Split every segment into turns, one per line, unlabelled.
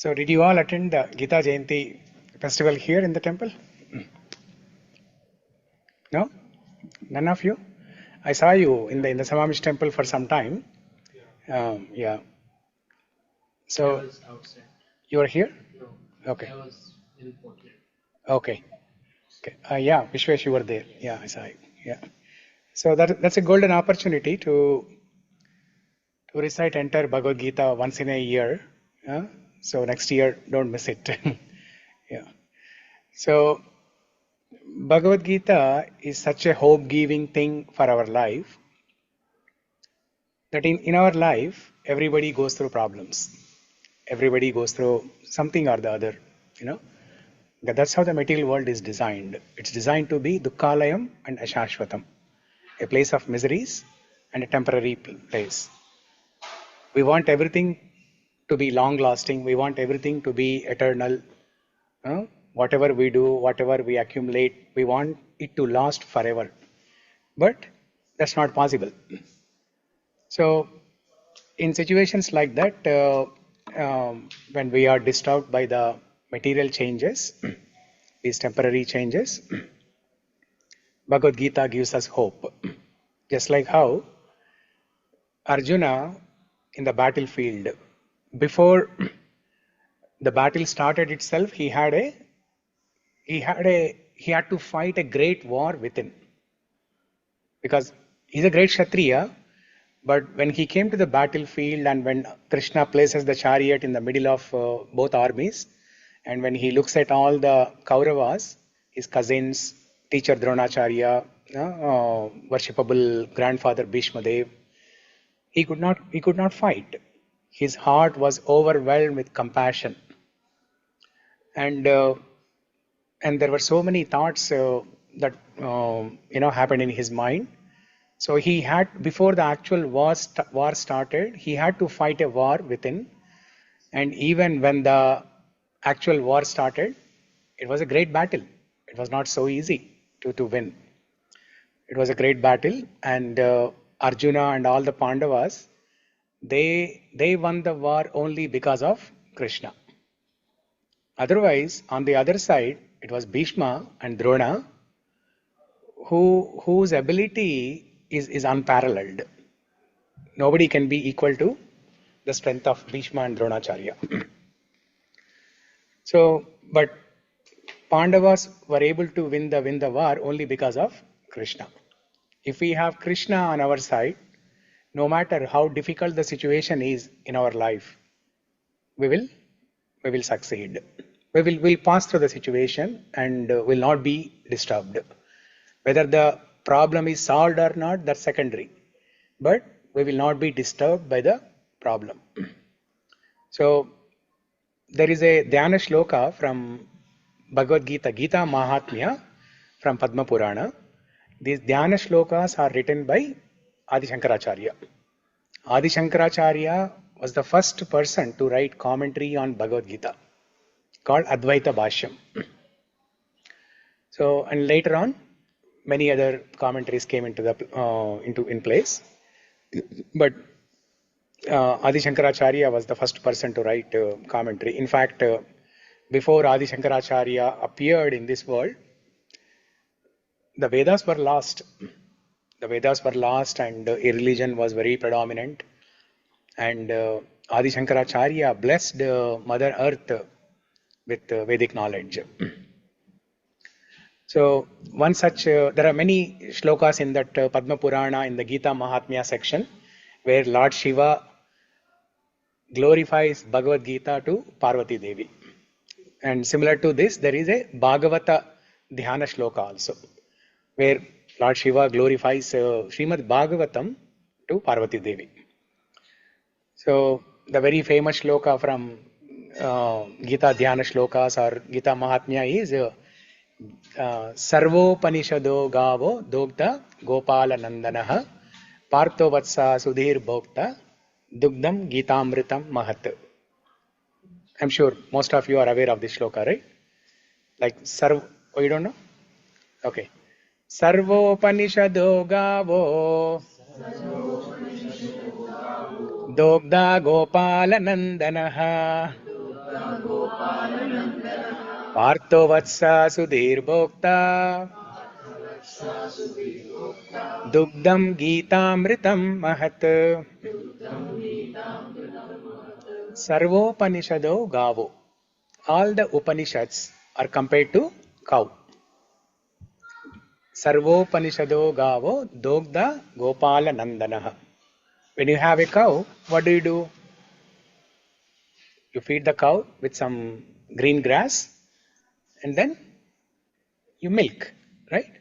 So did you all attend the Gita Jayanti festival here in the temple? No? None of you? I saw you in the Samamish temple for some time. Yeah. So
I was outside.
you were here?
No.
Okay.
I was in Portland.
Okay. Okay. Yeah, Vishwesh, you were there. Yeah, I saw you. Yeah. So that's a golden opportunity to recite entire Bhagavad Gita once in a year. So next year, don't miss it. Yeah. So Bhagavad Gita is such a hope-giving thing for our life that in our life, everybody goes through problems. Everybody goes through something or the other, you know. That's how the material world is designed. It's designed to be dukkhalayam and ashashvatam, a place of miseries and a temporary place. We want everything to be long-lasting. We want everything to be eternal. Whatever we do, whatever we accumulate, we want it to last forever. But that's not possible. So in situations like that, when we are disturbed by the material changes, these temporary changes, Bhagavad Gita gives us hope. Just like how Arjuna in the battlefield, before the battle started itself, he had to fight a great war within, because he's a great Kshatriya. But when he came to the battlefield and when Krishna places the chariot in the middle of both armies, and when he looks at all the Kauravas, his cousins, teacher Dronacharya, worshipable grandfather Bhishma Dev, he could not fight. His heart was overwhelmed with compassion, and there were so many thoughts that happened in his mind. So he had, before the actual war started, he had to fight a war within. And even when the actual war started, it was a great battle. It was not so easy to win. It was a great battle, and Arjuna and all the Pandavas, they won the war only because of Krishna. Otherwise, on the other side, it was Bhishma and Drona whose ability is unparalleled. Nobody can be equal to the strength of Bhishma and Dronacharya. So, but Pandavas were able to win the war only because of Krishna. If we have Krishna on our side, no matter how difficult the situation is in our life, we will succeed. We'll pass through the situation and will not be disturbed. Whether the problem is solved or not, that's secondary. But we will not be disturbed by the problem. So there is a Dhyana Shloka from Bhagavad Gita, Gita Mahatmya from Padma Purana. These Dhyana Shlokas are written by Adi Shankaracharya. Adi Shankaracharya was the first person to write commentary on Bhagavad Gita called Advaita Bhashyam. So, and later on, many other commentaries came in place. But Adi Shankaracharya was the first person to write commentary. In fact, before Adi Shankaracharya appeared in this world, the Vedas were lost. The Vedas were lost, and irreligion was very predominant. And Adi Shankaracharya blessed Mother Earth with Vedic knowledge. So one such, there are many shlokas in that Padma Purana in the Gita Mahatmya section, where Lord Shiva glorifies Bhagavad Gita to Parvati Devi. And similar to this, there is a Bhagavata Dhyana Shloka also, where Lord Shiva glorifies Srimad Bhagavatam to Parvati Devi. So the very famous shloka from Gita Dhyana Shlokas or Gita Mahatmya is Sarvopanishado Gavo Dogda Gopala Nandanaha Partho Vatsa Sudhir Bhokta Dugdam Gitamritam Mahat. I'm sure most of you are aware of this shloka, right? Like oh, you don't know? Okay. Sarvopanishado Gavo Dogda Gopala Nandanaha Partho vatsa sudhir bhokta dugdam geetamritam mahat. Sarvopanishado gavo. All the Upanishads are compared to cow. Sarvopanishado gavo dogda gopala nandanaha. When you have a cow, what do? You feed the cow with some green grass and then you milk, right?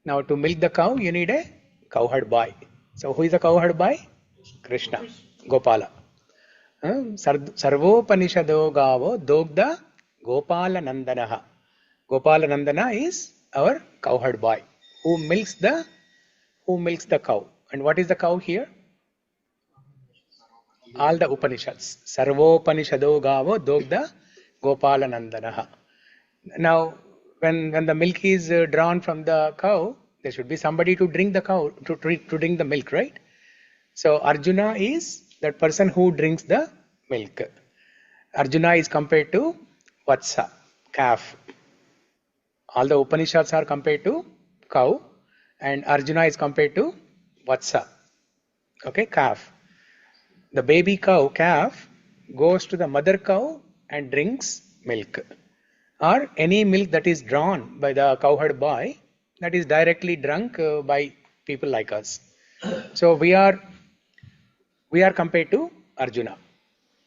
Now to milk the cow, you need a cowherd boy. So who is the cowherd boy? Krishna, Gopala. Sarvopanishado gavo dogda gopala nandanaha. Gopala Nandana is our cowherd boy who milks the cow. And what is the cow here? All the Upanishads. Sarvopanishado gavo dogda gopala nandanaha. Now, when the milk is drawn from the cow, there should be somebody to drink the cow, to drink the milk, right? So Arjuna is that person who drinks the milk. Arjuna is compared to Vatsa, calf. All the Upanishads are compared to cow, and Arjuna is compared to Vatsa, okay, calf. The baby cow, calf, goes to the mother cow and drinks milk. Or any milk that is drawn by the cowherd boy, that is directly drunk by people like us. So we are compared to Arjuna.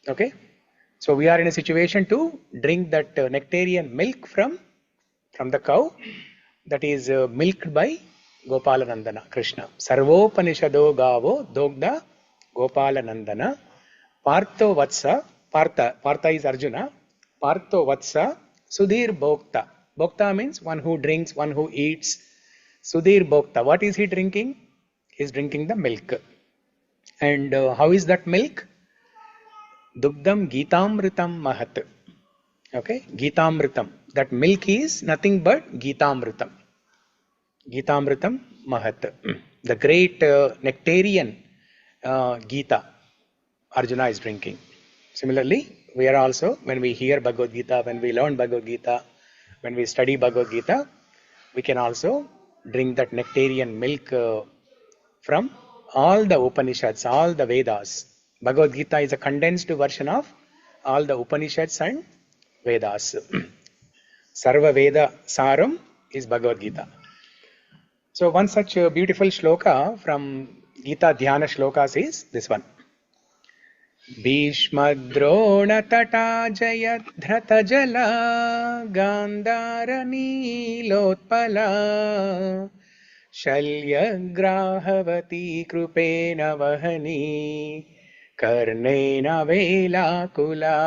Okay, so we are in a situation to drink that nectarian milk from the cow that is milked by Gopala Nandana, Krishna. Sarvopanishado gavo dogda Gopala Nandana. Partho Vatsa, Partha is Arjuna. Partho Vatsa, Sudhir Bhokta. Bhokta means one who drinks, one who eats. Sudhir Bhokta. What is he drinking? He is drinking the milk. And how is that milk? Dugdam Geetamritam Mahat. Okay, Geetamritam. That milk is nothing but Geetamritam. Geetamritam Mahat. The great nectarian Gita Arjuna is drinking. Similarly, we are also, when we hear Bhagavad Gita, when we learn Bhagavad Gita, when we study Bhagavad Gita, we can also drink that nectarian milk from all the Upanishads, all the Vedas. Bhagavad Gita is a condensed version of all the Upanishads and Vedas. Sarva Veda Saram is Bhagavad Gita. So one such beautiful shloka from Gita Dhyana shlokas is this one. भीष्मद्रोणतटा जयद्रथजला गान्धारनीलोत्पला शल्यग्राहवती कृपेण वहनी कर्णेन वेलाकुला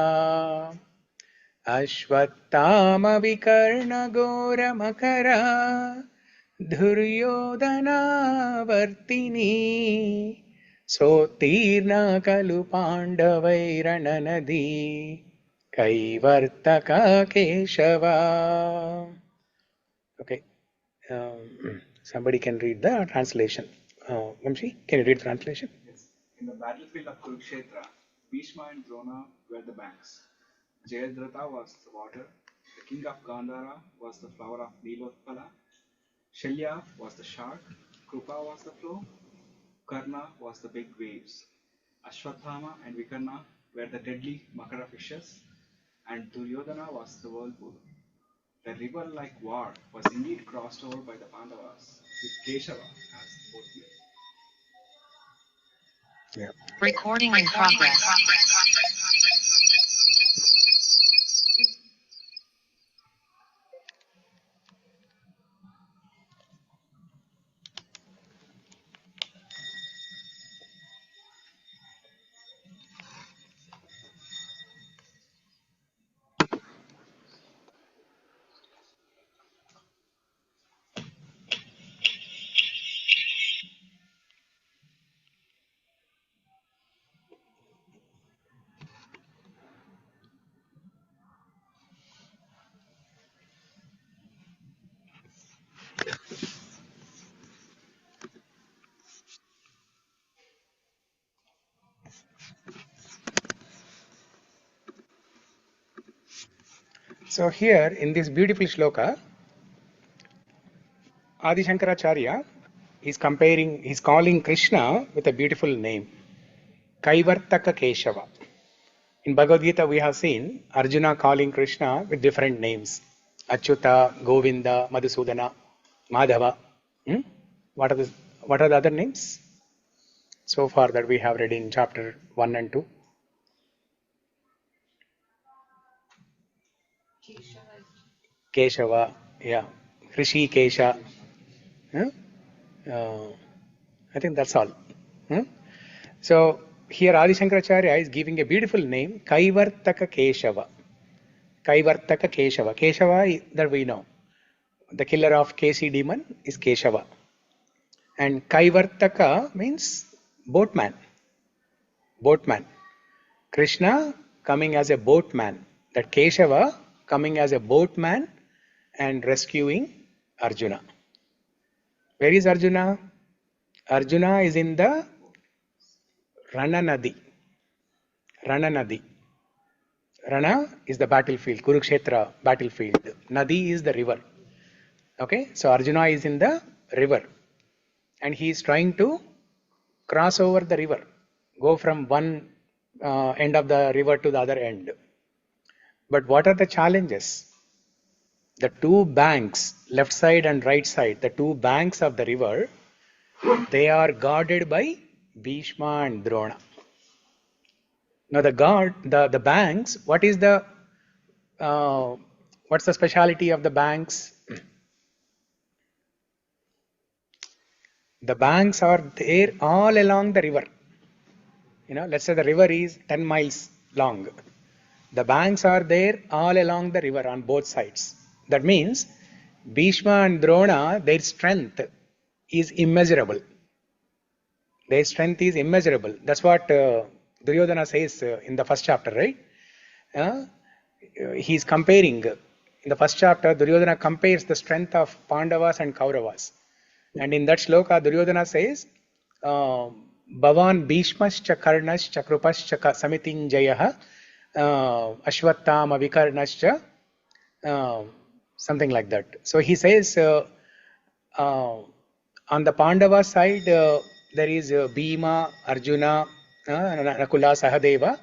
अश्वत्थामविकर्णघोरमकरा धुर्योधनावर्तिनी सोत्तीर्णा खलु पाण्डवैरणनदी कैवर्तक केशवा. Okay, somebody can read the translation. Vamshi, can you read the translation?
Yes. In the battlefield of Kurukshetra, Bhishma and Drona were the banks. Jayadratha was the water. The king of Gandhara was the flower of Nilotpala. Shalya was the shark. Krupa was the flow. Karna was the big waves. Ashwathama and Vikarna were the deadly Makara fishes. And Duryodhana was the whirlpool. The river-like war was indeed crossed over by the Pandavas, with Keshava as the boatman.
Yeah.
Recording in progress.
So here in this beautiful shloka, Adi Shankaracharya is calling Krishna with a beautiful name, Kaivartaka Keshava. In Bhagavad Gita we have seen Arjuna calling Krishna with different names, Achyuta, Govinda, Madhusudana, Madhava. What are the other names so far that we have read in chapter 1 and 2? Keshava, yeah. Rishi Kesha. I think that's all. So here Adi Shankaracharya is giving a beautiful name, Kaivartaka Keshava. Kaivartaka Keshava. Keshava that we know. The killer of Kesi demon is Keshava. And Kaivartaka means boatman. Boatman. Krishna coming as a boatman. That Keshava coming as a boatman and rescuing Arjuna. Where is Arjuna? Arjuna is in the Rana Nadi. Rana Nadi. Rana is the battlefield, Kurukshetra battlefield. Nadi is the river. Okay, so Arjuna is in the river and he is trying to cross over the river, go from one end of the river to the other end. But what are the challenges? The two banks, left side and right side, the two banks of the river, they are guarded by Bhishma and Drona. Now the banks, what's the speciality of the banks? The banks are there all along the river. Let's say the river is 10 miles long. The banks are there all along the river on both sides. That means Bhishma and Drona, their strength is immeasurable. Their strength is immeasurable. That's what Duryodhana says in the first chapter, right? He's comparing. In the first chapter, Duryodhana compares the strength of Pandavas and Kauravas. And in that shloka, Duryodhana says, Bhavan Bhishmascha Karnascha Krupascha Samitinjayaha Ashwattama Vikarnascha, something like that. So he says, on the Pandava side, there is Bhima, Arjuna, Nakula, Sahadeva,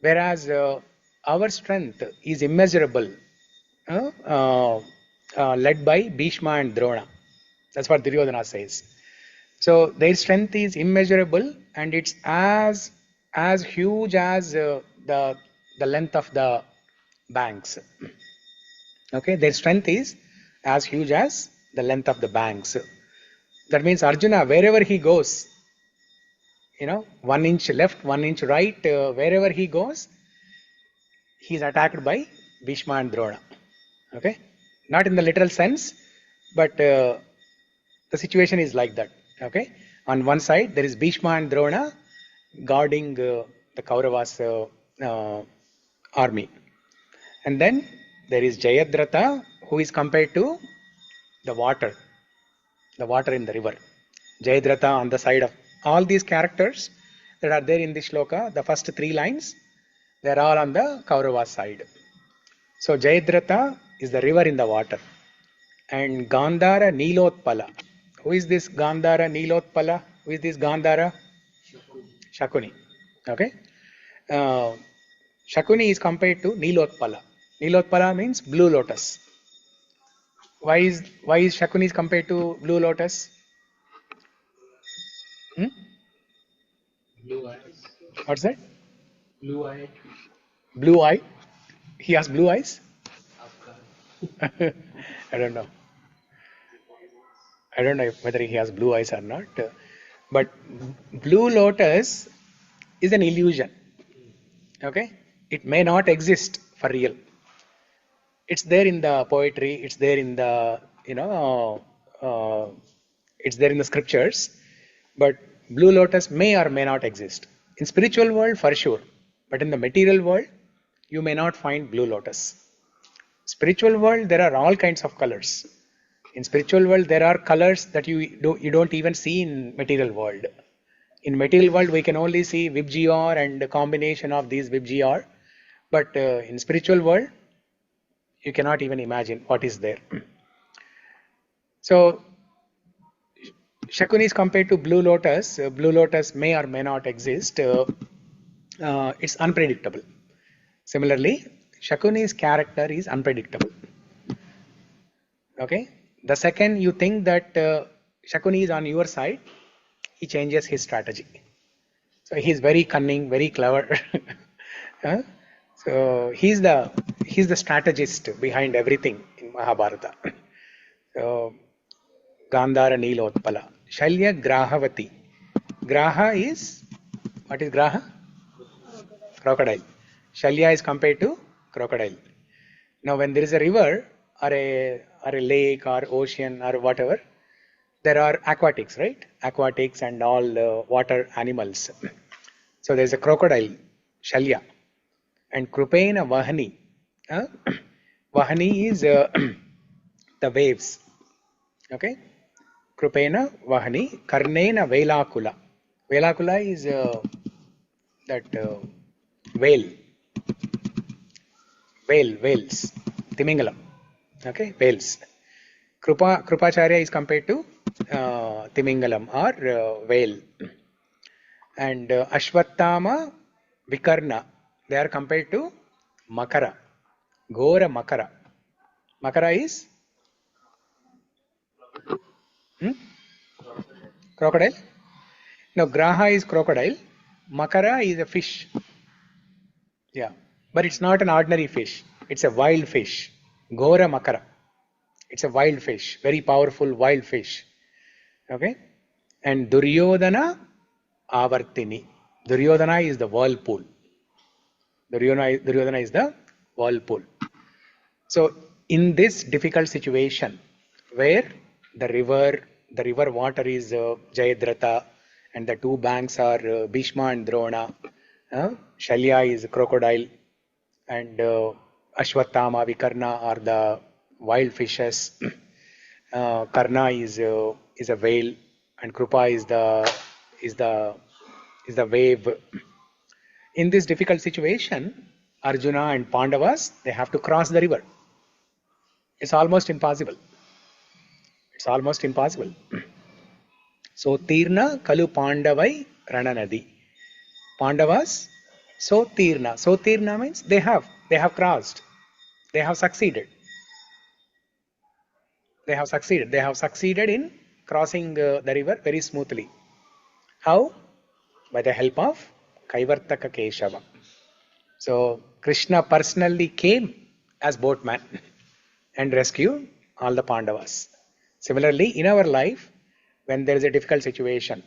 whereas our strength is immeasurable, led by Bhishma and Drona. That's what Duryodhana says. So their strength is immeasurable and it's as huge as the length of the banks. Okay, their strength is as huge as the length of the banks. That means Arjuna, wherever he goes, 1 inch left, 1 inch right, wherever he goes, he is attacked by Bhishma and Drona. Okay, not in the literal sense, but the situation is like that. Okay, on one side there is Bhishma and Drona guarding the Kauravas army, and then there is Jayadratha, who is compared to the water in the river. Jayadratha on the side of all these characters that are there in this shloka, the first 3 lines, they are all on the Kaurava side. So Jayadratha is the river in the water. And Gandhara Nilotpala. Who is this Gandhara Nilotpala? Who is this Gandhara? Shakuni. Okay. Shakuni is compared to Nilotpala. Nilotpala means blue lotus. Why is Shakuni is compared to blue lotus?
Blue eyes.
What's that?
Blue eye.
Blue eye? He has blue eyes?
Afghan.
I don't know. I don't know whether he has blue eyes or not. But blue lotus is an illusion. Okay? It may not exist for real. It's there in the poetry, it's there in the, it's there in the scriptures. But blue lotus may or may not exist. In spiritual world, for sure. But in the material world, you may not find blue lotus. Spiritual world, there are all kinds of colors. In spiritual world, there are colors that you don't even see in material world. In material world, we can only see Vibgyor and the combination of these Vibgyor. But in spiritual world, You cannot even imagine what is there. So Shakuni is compared to Blue Lotus. Blue Lotus may or may not exist. It's unpredictable. Similarly, Shakuni's character is unpredictable. Okay. The second you think that Shakuni is on your side, he changes his strategy. So he's very cunning, very clever. Huh? So he's the strategist behind everything in Mahabharata. So Gandhara Nilotpala. Shalya Grahavati. Graha is, what is Graha? Crocodile. Shalya is compared to crocodile. Now when there is a river or a lake or ocean or whatever, there are aquatics, right? Aquatics and all water animals. So there is a crocodile, Shalya. And Krupena Vahani. Vahani is the waves. Okay? Krupena Vahani. Karnena Velakula. Velakula is that whale. Whales. Timingalam. Okay? Whales. Krupacharya is compared to Timingalam or whale. And Ashwattama Vikarna. They are compared to Makara. Gora Makara. Makara is crocodile. No, Graha is crocodile. Makara is a fish. Yeah. But it's not an ordinary fish. It's a wild fish. Gora Makara. It's a wild fish. Very powerful wild fish. Okay. And Duryodhana Avartini. Duryodhana is the whirlpool. Duryodhana is the whirlpool. So in this difficult situation where the river water is Jayadratha and the two banks are Bhishma and Drona, Shalya is crocodile and Ashwattama, Vikarna are the wild fishes, Karna is a whale and Krupa is the wave. In this difficult situation, Arjuna and Pandavas, they have to cross the river. It's almost impossible. It's almost impossible. So, Tirna Kalu Pandavai Rananadi. Pandavas, so Tirna. So Tirna means they have crossed. They have succeeded. They have succeeded. They have succeeded in crossing the river very smoothly. How? By the help of Kaivartaka Keshava. So, Krishna personally came as boatman and rescued all the Pandavas. Similarly, in our life, when there is a difficult situation,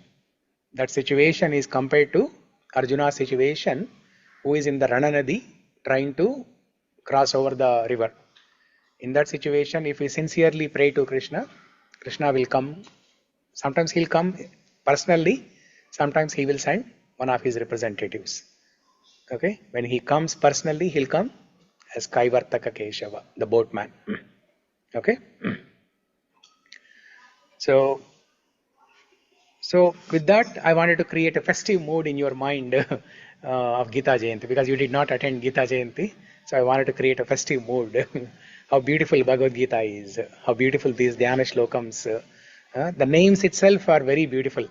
that situation is compared to Arjuna's situation, who is in the Rananadi trying to cross over the river. In that situation, if we sincerely pray to Krishna, Krishna will come. Sometimes he'll come personally, sometimes he will send one of his representatives. Okay, when he comes personally, he'll come as Kaivartaka Keshava, the boatman. Okay, so with that, I wanted to create a festive mood in your mind of Gita Jayanti, because you did not attend Gita Jayanti. So I wanted to create a festive mood. How beautiful Bhagavad Gita is, how beautiful these Dhyana Shlokams. The names itself are very beautiful.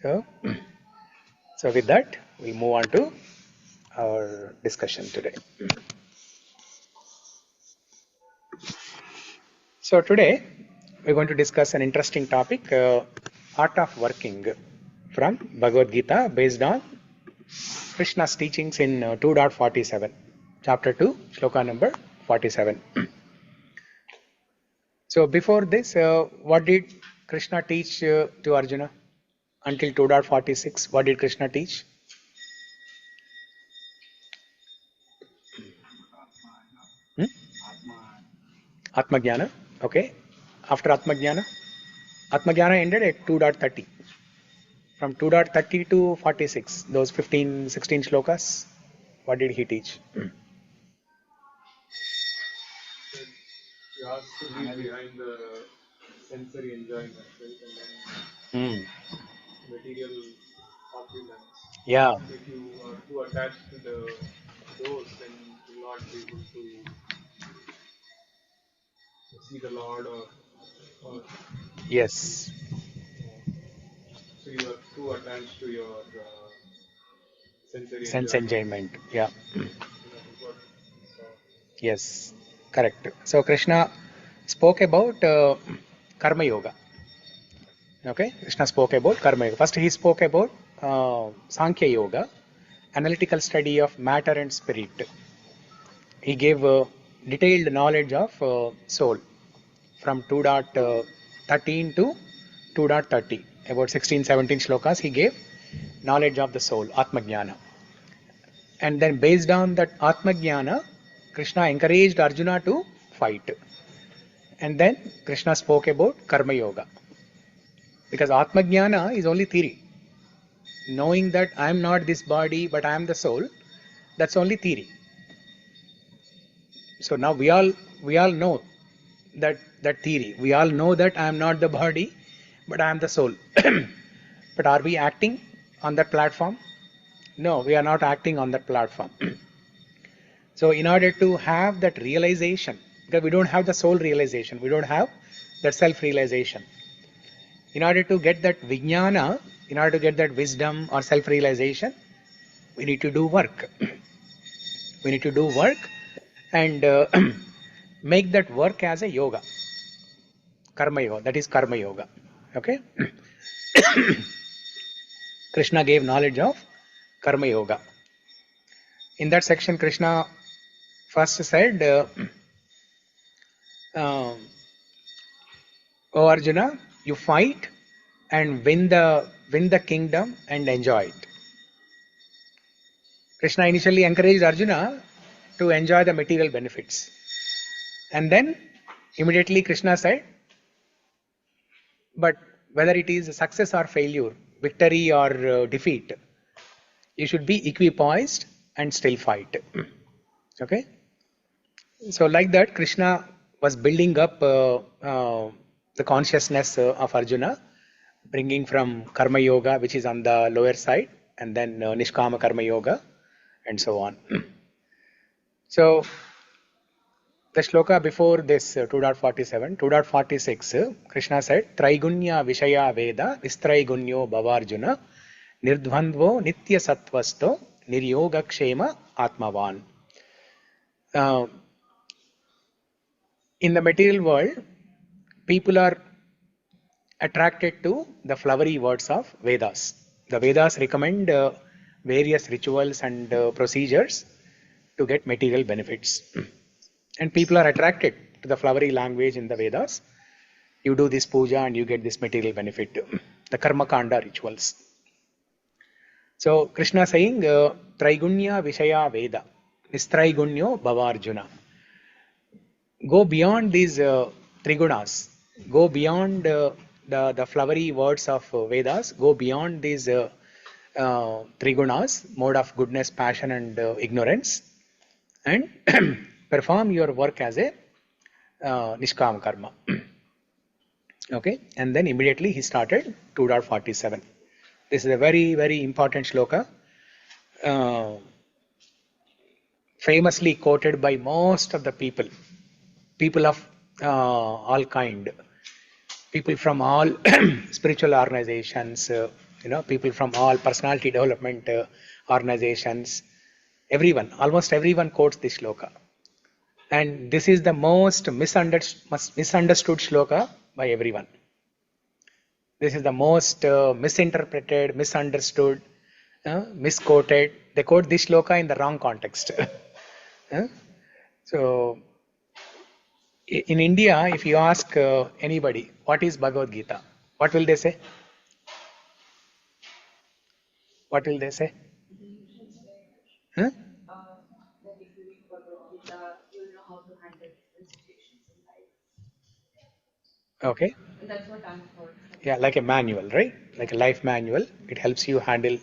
so with that, we'll move on to our discussion today. So today, we're going to discuss an interesting topic, art of working, from Bhagavad Gita, based on Krishna's teachings in 2.47, chapter 2, shloka number 47. So before this, what did Krishna teach to Arjuna? Until 2.46, what did Krishna teach? Atma Jnana. Okay. After Atma Jnana? Atma Jnana ended at 2.30. From 2.30 to 46, those 15, 16 shlokas, what did he teach?
You have to leave behind the sensory enjoyment, right? And then material opulence.
Yeah.
If you are too attached to those, then you will not be able to see the Lord, or
Yes.
so you are too attached to your sensory
Sense
enjoyment.
enjoyment. Yeah.
So that is what. So,
Yes. Correct. So Krishna spoke about Karma Yoga. Okay. Krishna spoke about Karma Yoga. First he spoke about Sankhya Yoga, analytical study of matter and spirit. He gave detailed knowledge of soul from 2.13 to 2.30. About 16-17 shlokas he gave knowledge of the soul, Atma Jnana. And then based on that Atma Jnana, Krishna encouraged Arjuna to fight. And then Krishna spoke about Karma Yoga. Because Atma Jnana is only theory. Knowing that I am not this body but I am the soul, that's only theory. So now we all know that theory. We all know that I am not the body but I am the soul. But are we acting on that platform? No, we are not acting on that platform. So in order to have that realization, because we don't have the soul realization, we don't have that self-realization. In order to get that vijnana, in order to get that wisdom or self-realization, we need to do work. We need to do work and make that work as a yoga. Karma yoga, that is karma yoga. Okay? Krishna gave knowledge of karma yoga. In that section, Krishna first said, "O Arjuna, you fight and win the kingdom and enjoy it." Krishna initially encouraged Arjuna to enjoy the material benefits. And then immediately Krishna said, but whether it is success or failure, victory or defeat, you should be equipoised and still fight. Okay? So like that, Krishna was building up the consciousness of Arjuna, bringing from Karma Yoga, which is on the lower side, and then Nishkama Karma Yoga, and so on. So the shloka before this 2.47, 2.46, Krishna said, Traigunya Vishaya Veda Nistraigunyo Bhavarjuna Nirdvandvo Nitya Sattvasto Niryoga Kshema Atmavan. In the material world, people are attracted to the flowery words of Vedas. The Vedas recommend various rituals and procedures to get material benefits. And people are attracted to the flowery language in the Vedas. You do this puja and you get this material benefit. The karma kanda rituals. So Krishna saying, Traigunya Vishaya Veda, Nistraigunyo Bhavarjuna. Go beyond these trigunas. Go beyond the flowery words of Vedas. Go beyond these trigunas, mode of goodness, passion and ignorance. And perform your work as a Nishkama karma. Okay, and then immediately he started 2.47. This is a very, very important shloka, famously quoted by most of the people of all kind, people from all spiritual organizations, people from all personality development organizations, everyone, almost everyone quotes this shloka. And this is the most misunderstood shloka by everyone. This is the most misinterpreted, misunderstood, misquoted. They quote this shloka in the wrong context. So, in India, if you ask anybody, what is Bhagavad Gita? What will they say? What will they say? Huh?
That if you read Bhagavad Gita, you'll know how to handle different situations in life.
Okay.
And that's what I'm for.
Yeah, like a manual, right? Like a life manual. It helps you handle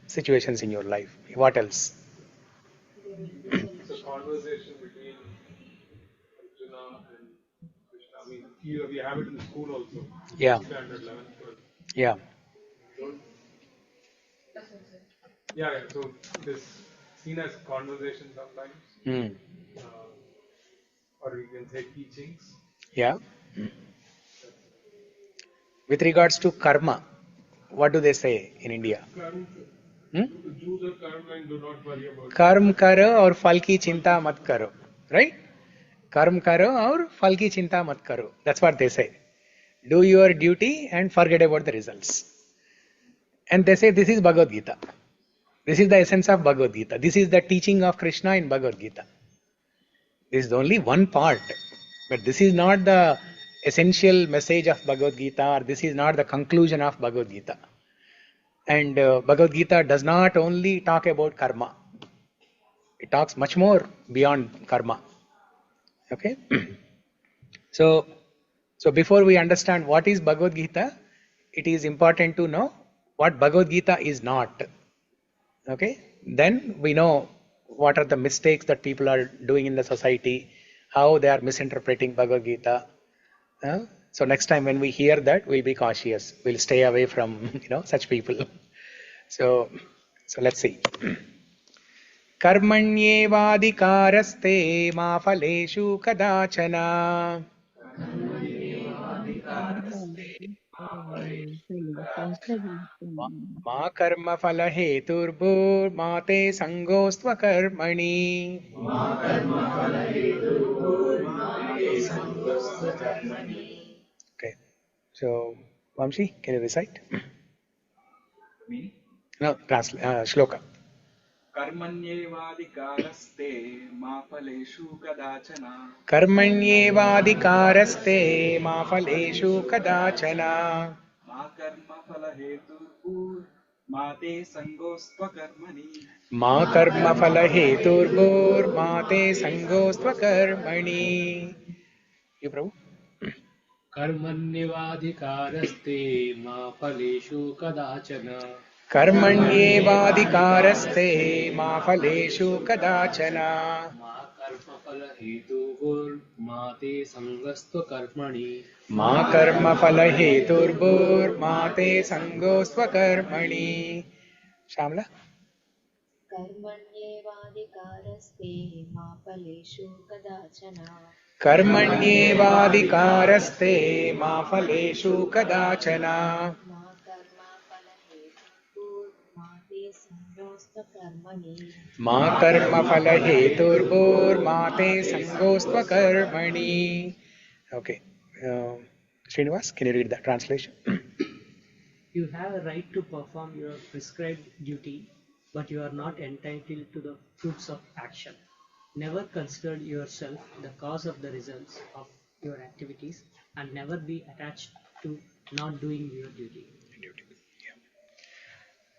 situations in your life. What else?
it's a conversation between Arjuna and Krishna. I mean, we have it in school also.
Yeah.
6th standard, 11th, 12th.
Yeah.
Don't, yeah, so it is seen as conversation sometimes,
Mm.
or you can say teachings.
Yeah. With regards to karma, what do they say in India?
Karma,
Hmm?
do the karma and do not worry about it.
कर्म करो और फल की चिंता मत करो, right? कर्म करो और फल की चिंता मत करो. That's what they say. Do your duty and forget about the results. And they say this is Bhagavad Gita. This is the essence of Bhagavad Gita. This is the teaching of Krishna in Bhagavad Gita. This is only one part, but this is not the essential message of Bhagavad Gita, or this is not the conclusion of Bhagavad Gita. And Bhagavad Gita does not only talk about karma. It talks much more beyond karma. Okay? So before we understand what is Bhagavad Gita, it is important to know what Bhagavad Gita is not. Okay? Then we know what are the mistakes that people are doing in the society, how they are misinterpreting Bhagavad Gita. So next time when we hear that, we'll be cautious. We'll stay away from such people. So let's see. कर्मण्येवाधिकारस्ते मा फलेषु कदाचन मा कर्मफलहेतुर्भूर्मा ते सङ्गोऽस्त्वकर्मणि. Okay. So, Vamshi, can you recite?
Meaning?
No, shloka.
कर्मण्येवाधिकारस्ते मा फलेषु कदाचन.
कर्मण्येवाधिकारस्ते मा फलेषु कदाचन.
मा कर्मफलहेतुर्भूर्मा ते सङ्गोऽस्त्वकर्मणि.
मा कर्मफलहेतुर्भूर्मा ते सङ्गोऽस्त्वकर्मणि. You, Prabhu?
कर्मण्येवाधिकारस्ते मा फलेषु कदाचन.
कर्मण्येवाधिकारस्ते मा फलेषु कदाचन.
मा कर्मफलहेतुर्भूर्मा ते सङ्गस्त्वकर्मणि.
मा कर्मफलहेतुर्भूर्मा ते सङ्गोऽस्त्वकर्मणि. Shamla?
कर्मण्येवाधिकारस्ते मा फलेषु कदाचन.
कर्मण्येवाधिकारस्ते मा फलेषु कदाचन.
मा कर्मफलहेतुर्भूर्मा ते सङ्गोऽस्त्वकर्मणि.
मा कर्मफलहेतुर्भूर्मा ते सङ्गोऽस्त्वकर्मणि. Okay. Srinivas, can you read the translation?
You have a right to perform your prescribed duty, but you are not entitled to the fruits of action. Never consider yourself the cause of the results of your activities, and never be attached to not doing your duty.
Yeah.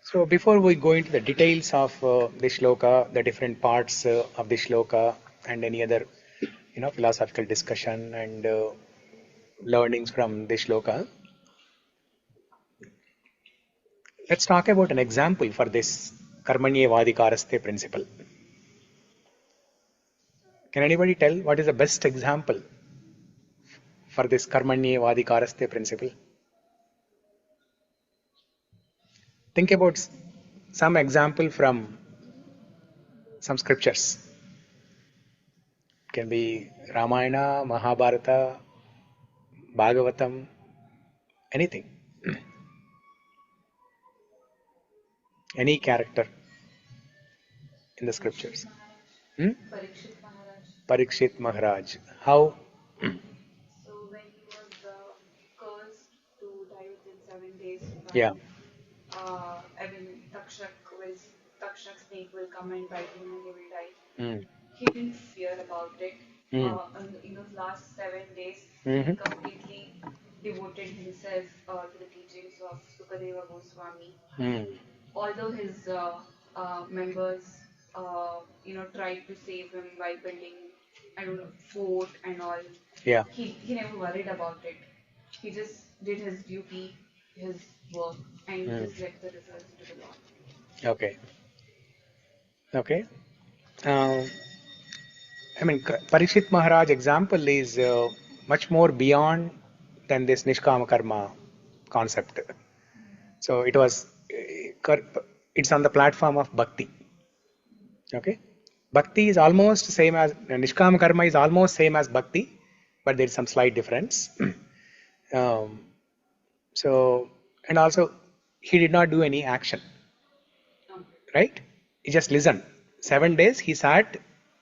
So before we go into the details of the shloka, the different parts of the shloka, and any other philosophical discussion and learnings from the shloka, let's talk about an example for this karmaṇyevādhikāraste principle. Can anybody tell what is the best example for this karmaṇyevādhikāraste principle? Think about some example from some scriptures. It can be Ramayana, Mahabharata, Bhagavatam, anything. Any character in the scriptures.
Parikshit Maharaj.
Parikshit Maharaj. How?
So when he was cursed to die within 7 days,
Yeah.
I mean Takshak snake will come and bite him and he will die. He didn't fear about it. In those last 7 days, he completely devoted himself to the teachings of Sukadeva Goswami. Although his members, tried to save him by building, fort and all.
Yeah.
He never worried about it. He just did his duty, his work, and just left the results to the Lord.
Okay. Parikshit Maharaj example is much more beyond than this Nishkama karma concept. So it's on the platform of bhakti. Okay. Bhakti is almost same as Nishkama karma is almost same as bhakti, but there is some slight difference. So, and also he did not do any action, right? He just listened. 7 days he sat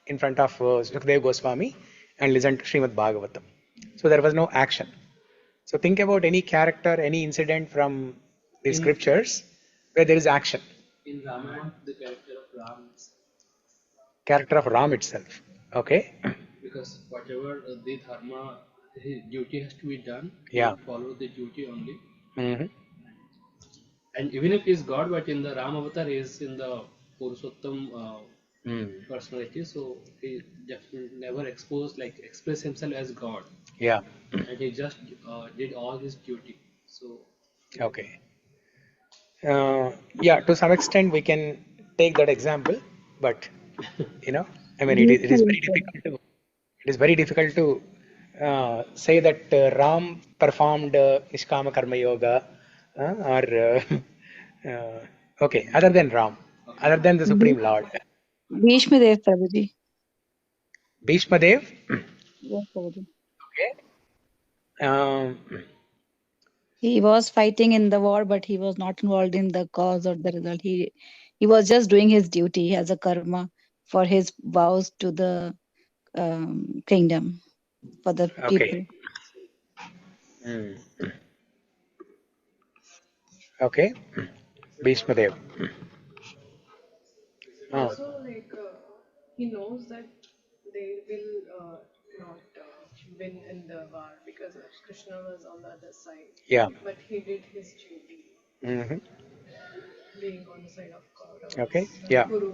in front of Sukadeva Goswami and listened to Srimad Bhagavatam. So there was no action. So think about any character, any incident from the scriptures where there is action.
In Ramayana, the character of Ram is
Character of Ram itself. Okay.
because whatever the dharma, his duty has to be done.
Yeah.
He follow the duty only.
Mm-hmm.
And even if he's God, but in the Ram avatar, he is in the Purushottam personality, so he definitely never express himself as God,
Yeah.
and he just did all his duty. So
Okay. Yeah, to some extent we can take that example, but I mean, it is very difficult to say that Ram performed Nishkama Karma Yoga or okay, other than Ram, other than the Supreme Lord.
Bhishma Dev Prabhuji.
Bhishma Dev.
Yes, Prabhuji.
Okay.
He was fighting in the war, but he was not involved in the cause or the result. He was just doing his duty as a karma for his vows to the kingdom, for the people.
Okay. Okay. Bhishma Dev.
Also, he knows that they will not win in the war because Krishna was on the other side.
Yeah.
But he did his duty, being on the side of God.
Okay. Yeah.
Guru.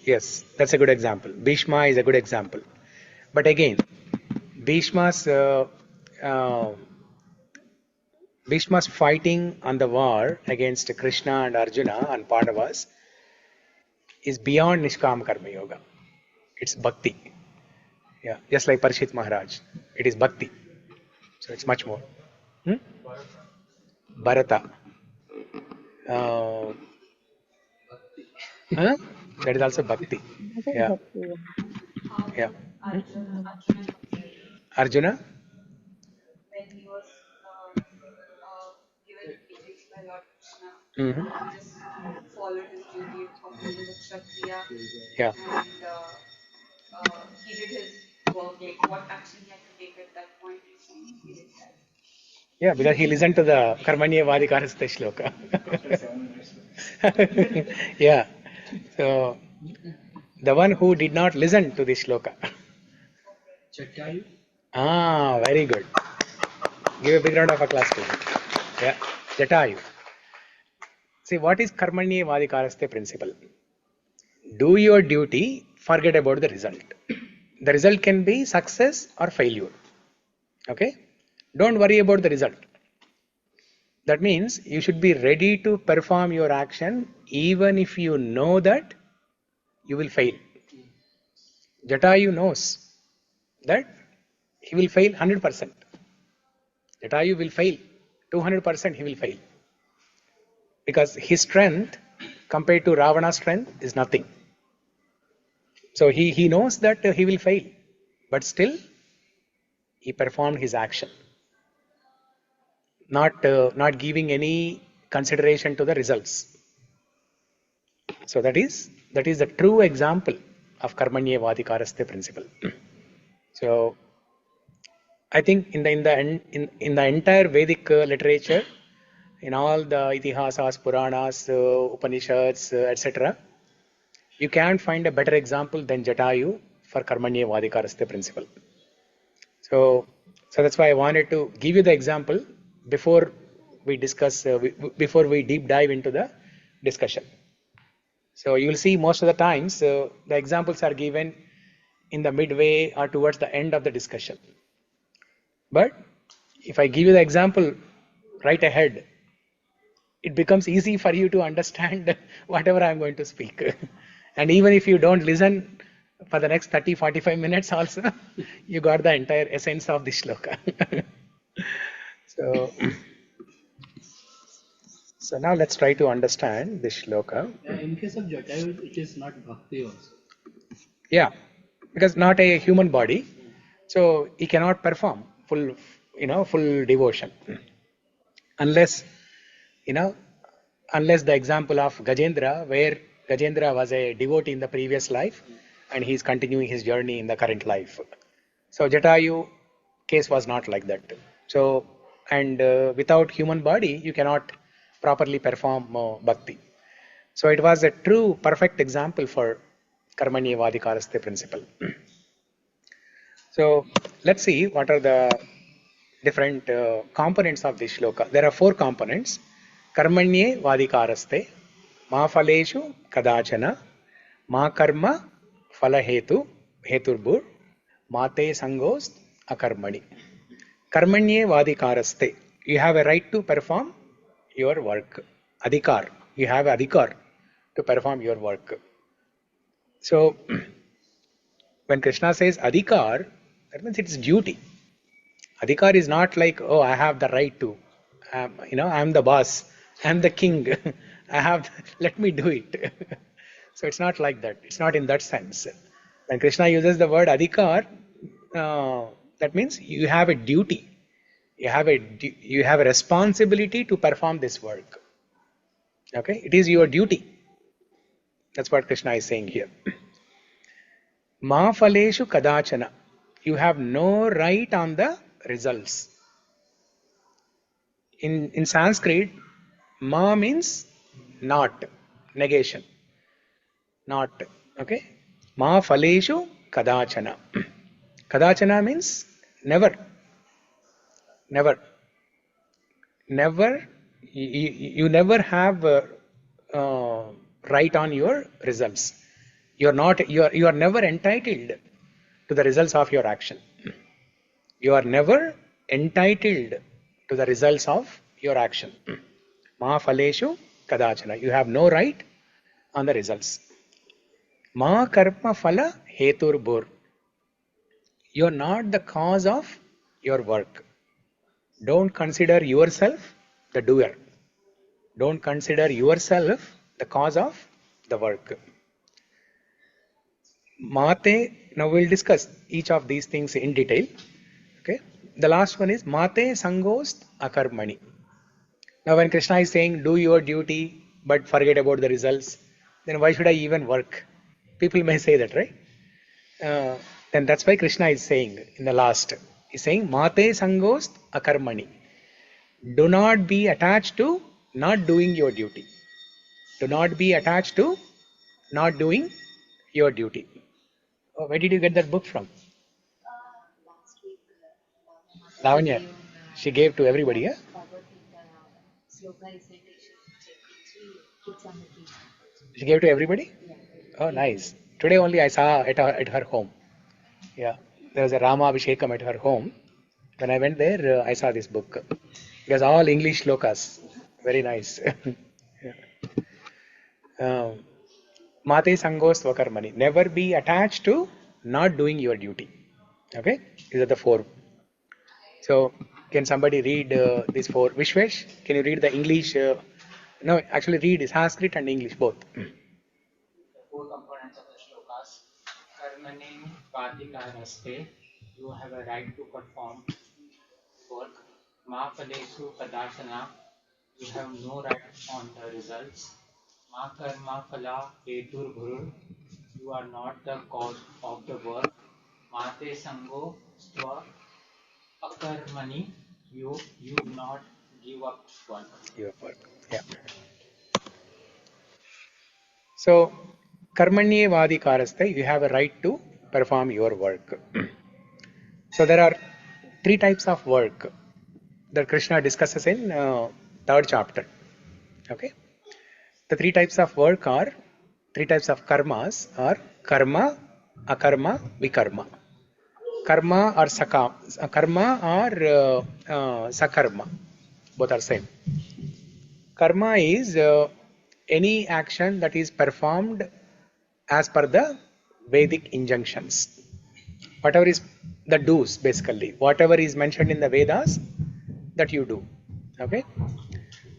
Yes, that's a good example. Bhishma is a good example. But again, Bhishma's fighting on the war against Krishna and Arjuna and Pandavas is beyond Nishkama Karma Yoga. It's bhakti. Yeah, just like Parishit Maharaj. It is bhakti. So it's much more. Bharata. That is also bhakti. Yeah. Yeah. Arjuna?
When he was given ethics by Lord Krishna, he just followed his duty of being a Kshatriya.
Yeah.
And he did his work, what action he had to take at that point, he did that.
Yeah, because he listened to the karmaṇy evādhikāras shloka. Yeah. So, the one who did not listen to this shloka.
Jatayu.
Very good. Give a big round of applause to him. Yeah, Jatayu. See, what is karmaṇy evādhikāras principle? Do your duty, forget about the result. The result can be success or failure. Okay? Don't worry about the result. That means you should be ready to perform your action even if you know that you will fail. Jatayu knows that he will fail 100%. Jatayu will fail 200%, he will fail. Because his strength compared to Ravana's strength is nothing. So he knows that he will fail, but still he performed his action, not giving any consideration to the results. So that is the true example of karmaṇy evādhikāras principle. So I think in the entire Vedic literature, in all the itihasas, Puranas, Upanishads, etc., you can't find a better example than Jatayu for karmaṇy evādhikāras principle. So that's why I wanted to give you the example before we discuss, before we deep dive into the discussion. So you will see most of the times the examples are given in the midway or towards the end of the discussion. But if I give you the example right ahead, it becomes easy for you to understand whatever I am going to speak. And even if you don't listen for the next 30-45 minutes also, you got the entire essence of this shloka. So now let's try to understand this shloka.
In case of Jatayu, it is not bhakti also.
Yeah, because not a human body. So he cannot perform full devotion unless, unless the example of Gajendra, where Gajendra was a devotee in the previous life and he is continuing his journey in the current life. So Jatayu case was not like that. So, and without human body, you cannot properly perform bhakti. So it was a true perfect example for karmaṇy evādhikāras principle. So let's see what are the different components of this shloka. There are 4 components. Karmaṇye vādhikāraste, ma phaleṣu kadācana, ma karma phalahetu heturbur, mate sangost akarmani. Karmaṇye vādhikāraste. You have a right to perform your work. Adhikar. You have adhikar to perform your work. So when Krishna says adhikar, that means it's duty. Adhikar is not like, oh, I have the right to, I'm the boss, I'm the king, let me do it. So it's not like that. It's not in that sense. When Krishna uses the word adhikar, that means you have a duty. You have a responsibility to perform this work. Okay, it is your duty. That's what Krishna is saying here. Ma phaleṣu kadācana. You have no right on the results. In Sanskrit, ma means not, negation. Not. Okay? Ma phaleṣu kadācana. Kadācana means never. Never. Never. You never have right on your results. You are never entitled to the results of your action. You are never entitled to the results of your action. Ma phaleṣu kadācana. You have no right on the results. Ma karma phala heturbur. You are not the cause of your work. Don't consider yourself the doer. Don't consider yourself the cause of the work. Mate, now we'll discuss each of these things in detail. Okay. The last one is mate sangost akarmani. Now when Krishna is saying do your duty but forget about the results, then why should I even work? People may say that, right? Then that's why Krishna is saying in the last, he's saying mate sangost akarmani. Do not be attached to not doing your duty. Do not be attached to not doing your duty. Oh, where did you get that book from?
Last week,
Lavanya. She gave to everybody, yeah?
Bhagavad Gita Sloka recitation. Kids on the kids.
She gave to everybody?
Yeah.
Oh, nice. Today only I saw at her home. Yeah, there was a Rama Abhishekam at her home. When I went there, I saw this book. It was all English shlokas. Very nice. Mate sangost vakarmani. Never be attached to not doing your duty. Okay? These are the 4. So, can somebody read these 4? Vishwesh, can you read the English? No, actually read Sanskrit and English both.
The 4 components of the shlokas. Karmaṇy vādhikāraste. You have a right to perform work. Ma phaleṣu kadācana. You have no right on the results. Ma karma phala heturbur. You are not the cause of the work. Mate sango stva akarmani. You not give up work.
Your work. Yeah. So, karmaṇye vādhikāraste, you have a right to perform your work. So, there are 3 types of work that Krishna discusses in 3rd chapter. Okay. The 3 types of work are, 3 types of karmas are karma, akarma, vikarma. Karma or karma or sakarma. Both are same. Karma is any action that is performed as per the Vedic injunctions. Whatever is the do's, basically. Whatever is mentioned in the Vedas, that you do. Okay?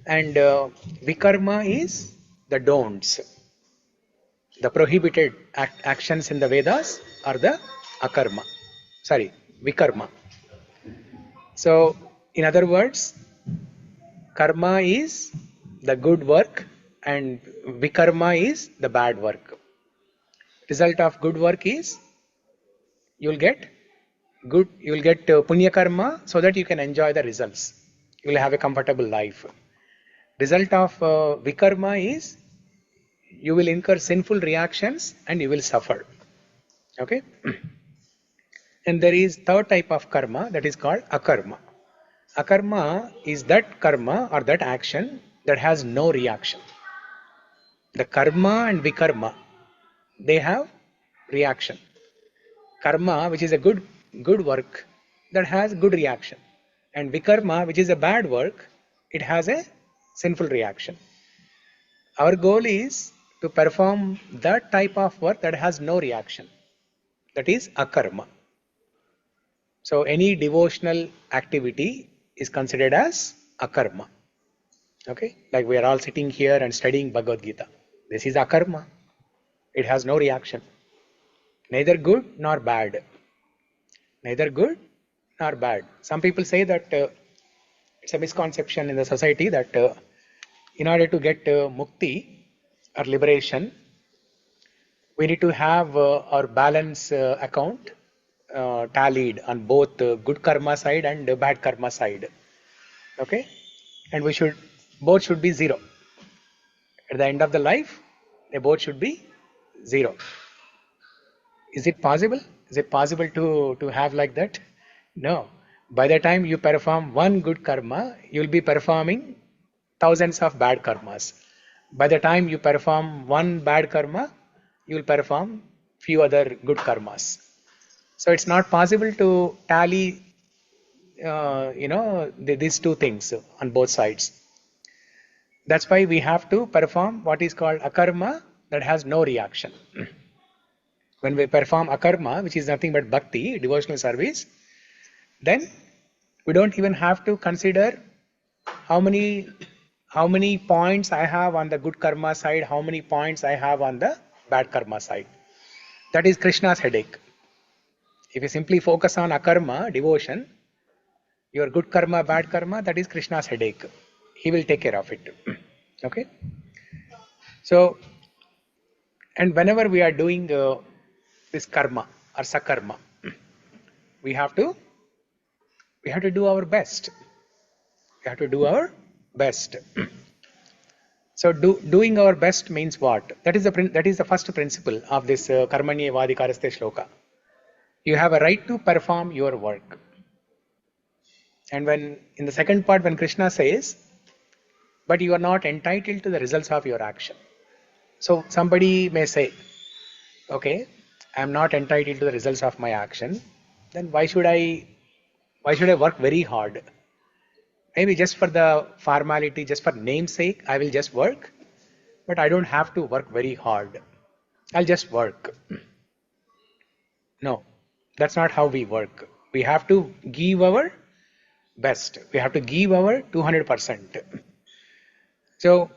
And vikarma is the don'ts. The prohibited actions in the Vedas are the akarma. Sorry, vikarma. So, in other words, karma is the good work and vikarma is the bad work. Result of good work is you'll get punya karma so that you can enjoy the results. You will have a comfortable life. Result of vikarma is you will incur sinful reactions and you will suffer. Okay? And there is third type of karma, that is called akarma. Akarma is that karma or that action that has no reaction. The karma and vikarma, they have reaction. Karma, which is a good work, that has good reaction. And vikarma, which is a bad work, it has a sinful reaction. Our goal is to perform that type of work that has no reaction. That is akarma. So any devotional activity is considered as akarma. Okay? Like we are all sitting here and studying Bhagavad Gita. This is akarma. It has no reaction. Neither good nor bad. Neither good nor bad. Some people say that it's a misconception in the society that in order to get mukti or liberation, we need to have our balance account tallied on both good karma side and bad karma side. Okay? And both should be zero. At the end of the life, they both should be zero. Is it possible? Is it possible to have like that? No. By the time you perform one good karma, you will be performing thousands of bad karmas. By the time you perform one bad karma, you will perform few other good karmas. So it's not possible to tally, these two things on both sides. That's why we have to perform what is called akarma, that has no reaction. When we perform akarma, which is nothing but bhakti, devotional service, then we don't even have to consider how many points I have on the good karma side, how many points I have on the bad karma side. That is Krishna's headache. If you simply focus on akarma, devotion, your good karma, bad karma, that is Krishna's headache. He will take care of it. Okay? So, and whenever we are doing this karma or sakarma, we have to do our best. We have to do our best. So doing our best means what? That is the first principle of this karmaṇy evādhikāras shloka. You have a right to perform your work. And in the second part, when Krishna says, but you are not entitled to the results of your action. So somebody may say, okay, I am not entitled to the results of my action. Then why should I work very hard? Maybe just for the formality, just for namesake, I will just work. But I don't have to work very hard. I'll just work. No, that's not how we work. We have to give our best. We have to give our 200%. So,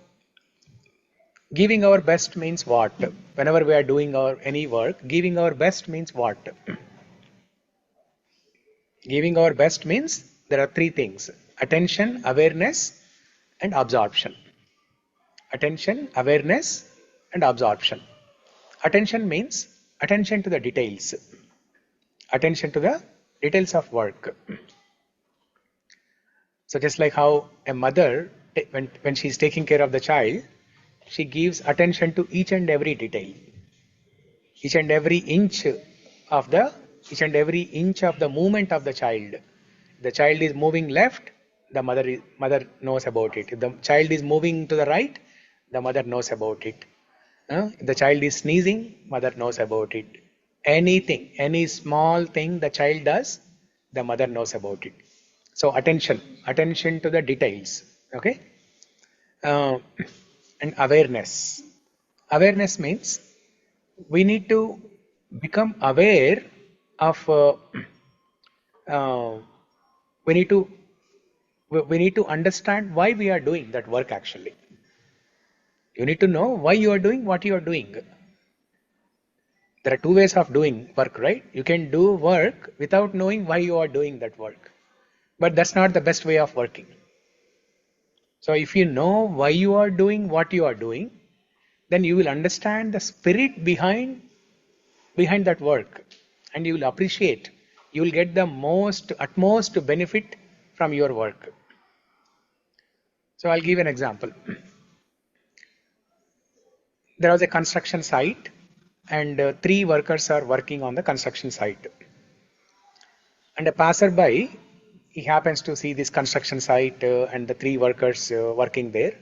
giving our best means what? Whenever we are doing any work, giving our best means what? Giving our best means there are three things: attention, awareness, and absorption. Attention, awareness, and absorption. Attention means attention to the details. Attention to the details of work. So just like how a mother, when she is taking care of the child, she gives attention to each and every detail. Each and every inch of the movement of the child. The child is moving left, the mother knows about it. If the child is moving to the right, the mother knows about it. If the child is sneezing, mother knows about it. Anything, any small thing the child does, the mother knows about it. So attention to the details. Okay? And awareness. Awareness means we need to become aware of. We need to understand why we are doing that work actually. You need to know why you are doing what you are doing. There are two ways of doing work, right? You can do work without knowing why you are doing that work. But that's not the best way of working. So if you know why you are doing what you are doing, then you will understand the spirit behind that work, and you will appreciate, you will get the utmost benefit from your work. So I'll give an example. There was a construction site, and 3 workers are working on the construction site. And a passerby, he happens to see this construction site and the 3 workers working there.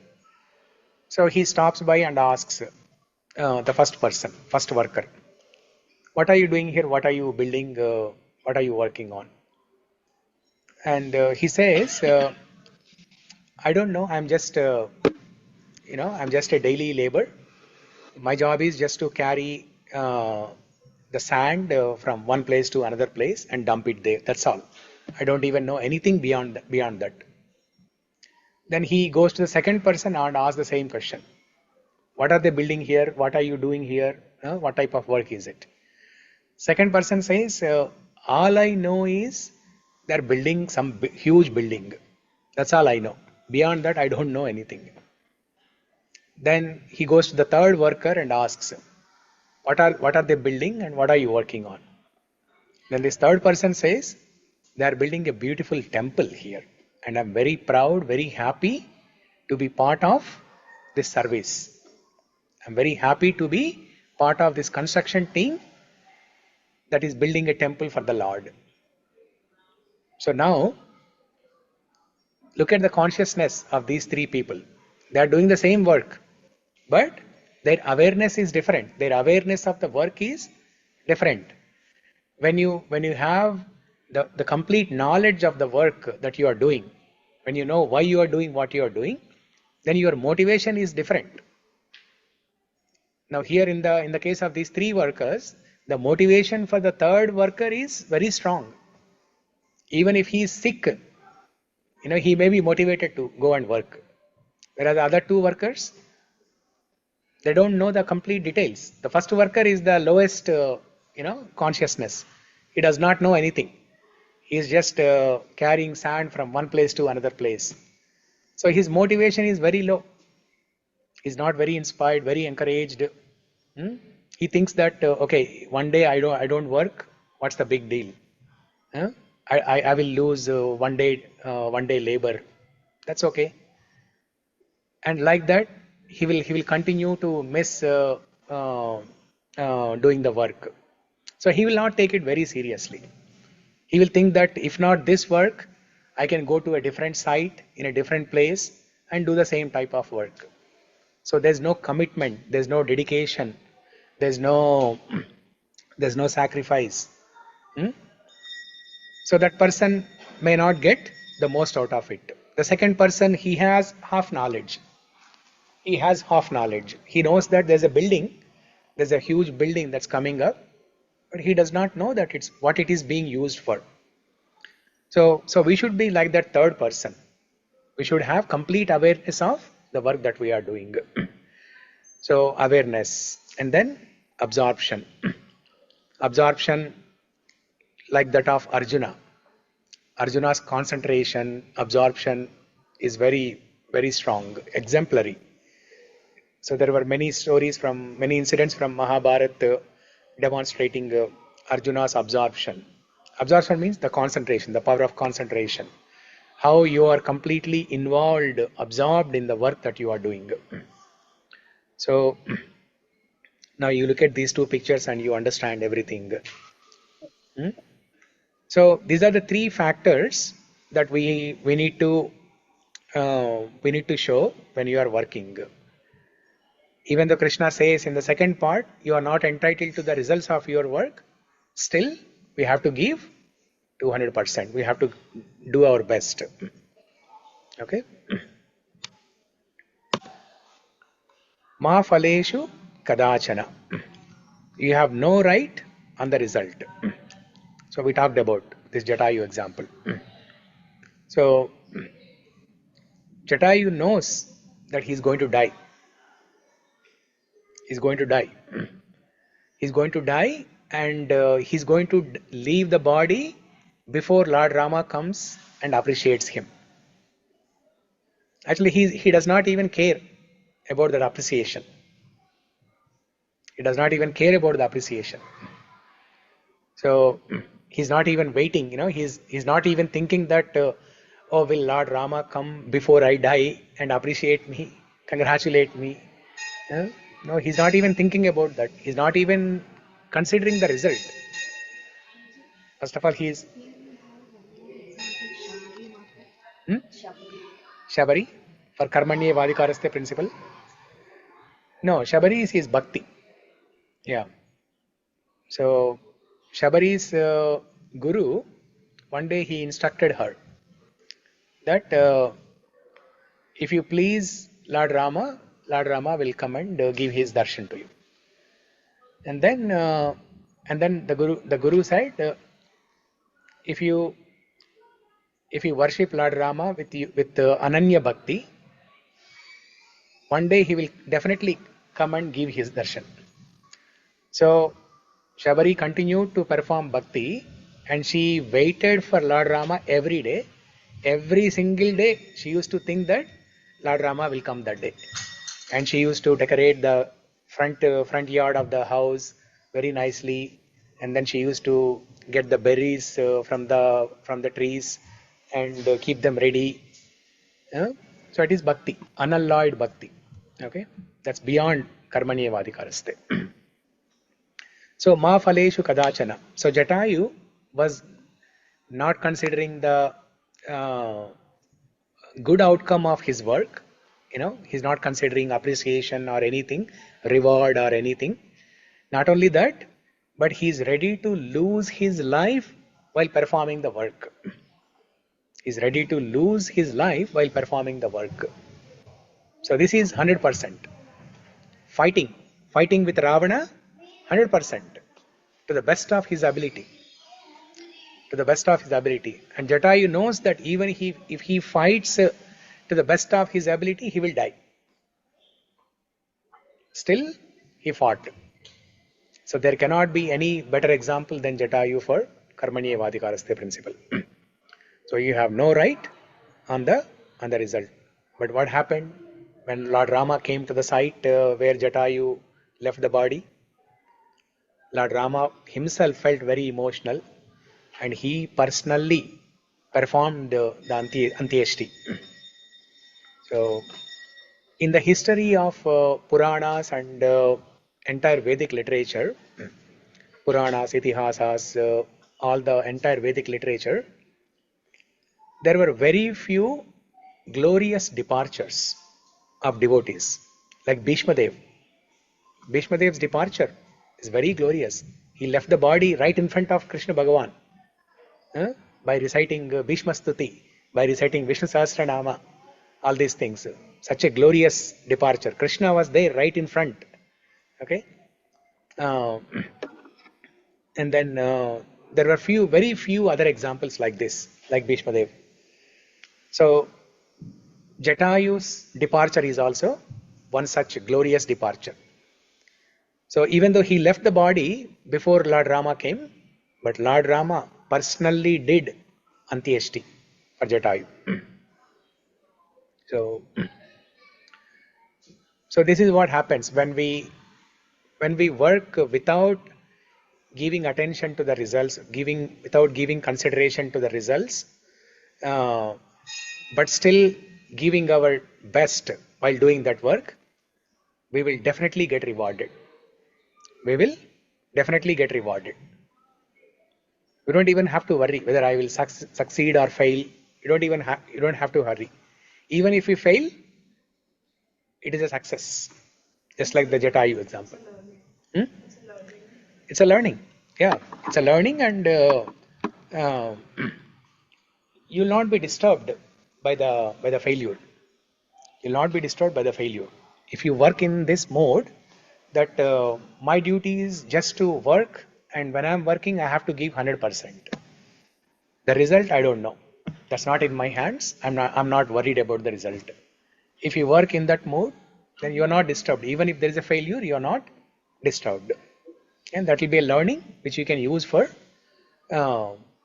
So he stops by and asks the first worker, what are you doing here? What are you building? What are you working on? And he says, I don't know. I'm just, I'm just a daily labor. My job is just to carry the sand from one place to another place and dump it there. That's all. I don't even know anything beyond that. Then he goes to the second person and asks the same question. What are they building here? What are you doing here? What type of work is it? Second person says, all I know is they're building some huge building. That's all I know. Beyond that, I don't know anything. Then he goes to the third worker and asks, what are they building and what are you working on? Then this third person says, they are building a beautiful temple here, and I'm very proud, very happy to be part of this service. I'm very happy to be part of this construction team that is building a temple for the Lord. So now, look at the consciousness of these 3 people. They are doing the same work, but their awareness is different. Their awareness of the work is different. When you have the complete knowledge of the work that you are doing, when you know why you are doing what you are doing, then your motivation is different. Now here in the case of these 3 workers, the motivation for the third worker is very strong. Even if he is sick, he may be motivated to go and work. Whereas the other 2 workers, they don't know the complete details. The first worker is the lowest, consciousness. He does not know anything. He is just carrying sand from one place to another place. So his motivation is very low. He's not very inspired, very encouraged. He thinks that okay, one day I don't work. What's the big deal? I will lose one day labor. That's okay. And like that, he will continue to miss doing the work. So he will not take it very seriously. He will think that if not this work, I can go to a different site in a different place and do the same type of work. So there's no commitment, there's no dedication, there's no sacrifice. So that person may not get the most out of it. The second person, he has half knowledge. He has half knowledge. He knows that there's a building, there's a huge building that's coming up, but he does not know that it's what it is being used for. So we should be like that third person. We should have complete awareness of the work that we are doing. So awareness, and then absorption. Absorption like that of Arjuna. Arjuna's concentration, absorption is very, very strong, exemplary. So there were many incidents from Mahabharata demonstrating Arjuna's absorption. Absorption means the concentration, the power of concentration. How you are completely involved, absorbed in the work that you are doing. So now you look at these 2 pictures and you understand everything. So these are the 3 factors that we need to show when you are working. Even though Krishna says in the second part, you are not entitled to the results of your work, still we have to give 200%. We have to do our best. Okay. Ma phaleṣu kadācana. You have no right on the result. So we talked about this Jatayu example. So Jatayu knows that he's going to die. He's going to die. He's going to die, and he's going to leave the body before Lord Rama comes and appreciates him. Actually, he does not even care about that appreciation. He does not even care about the appreciation. So he's not even waiting, he's not even thinking that, oh, will Lord Rama come before I die and appreciate me, congratulate me? No, he's not even thinking about that. He's not even considering the result. First of all, he is Shabari for karmaṇy evādhikāras principle. No, Shabari is his bhakti. Yeah. So Shabari's guru, one day he instructed her that if you please Lord Rama will come and give his darshan to you. And then the guru said, if you worship Lord Rama with Ananya Bhakti, one day he will definitely come and give his darshan. So Shabari continued to perform bhakti, and she waited for Lord Rama every day. Every single day she used to think that Lord Rama will come that day. And she used to decorate the front yard of the house very nicely, and then she used to get the berries from the trees and keep them ready. So it is bhakti, unalloyed bhakti. Okay, that's beyond karmaṇy evādhikāras. So ma phaleṣu kadācana. So Jatayu was not considering the good outcome of his work. He's not considering appreciation or anything, reward or anything. Not only that, but he's ready to lose his life while performing the work. He's ready to lose his life while performing the work. So this is 100%. Fighting with Ravana, 100%, to the best of his ability. To the best of his ability. And Jatayu knows that even if he fights to the best of his ability, he will die. Still, he fought. So there cannot be any better example than Jatayu for karmaṇy evādhikāras principle. So you have no right on the result. But what happened when Lord Rama came to the site where Jatayu left the body? Lord Rama himself felt very emotional, and he personally performed the Antyeshti. So in the history of Puranas and entire Vedic literature, Puranas, Itihasas, all the entire Vedic literature, there were very few glorious departures of devotees, like Bhishma Dev. Bhishma Dev's departure is very glorious. He left the body right in front of Krishna Bhagavan by reciting Bhishma Stuti, by reciting Vishnu Sahasranama, all these things. Such a glorious departure. Krishna was there right in front. Okay, and then there were very few other examples like this, like Bhishma Dev. So Jatayu's departure is also one such glorious departure. So even though he left the body before Lord Rama came, but Lord Rama personally did Antyeshti for Jatayu. So this is what happens when we work without giving attention to the results, without giving consideration to the results, but still giving our best while doing that work, we will definitely get rewarded. We will definitely get rewarded. We don't even have to worry whether I will succeed or fail. You don't have to hurry. Even if we fail, it is a success. Just like the Jatayu example. It's a learning. Yeah, it's a learning, and you will not be disturbed by the failure. You will not be disturbed by the failure. If you work in this mode, that my duty is just to work, and when I'm working, I have to give 100%. The result, I don't know. That's not in my hands. I'm not worried about the result. If you work in that mode, then you are not disturbed. Even if there is a failure, you are not disturbed. And that will be a learning which you can use for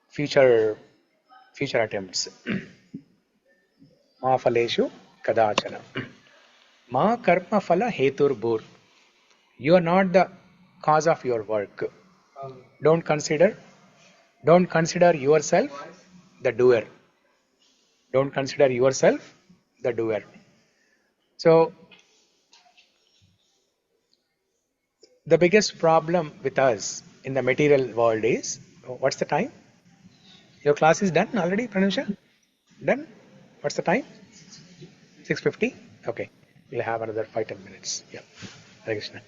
future attempts. Ma phaleṣu kadācana. Ma karma phala heturbhur. You are not the cause of your work. Don't consider yourself the doer. Don't consider yourself the doer. So the biggest problem with us in the material world is, what's the time? Your class is done already, Pranusha? Done? What's the time? 6:50? Okay. We'll have another 5-10 minutes. Yeah. Hare Krishna.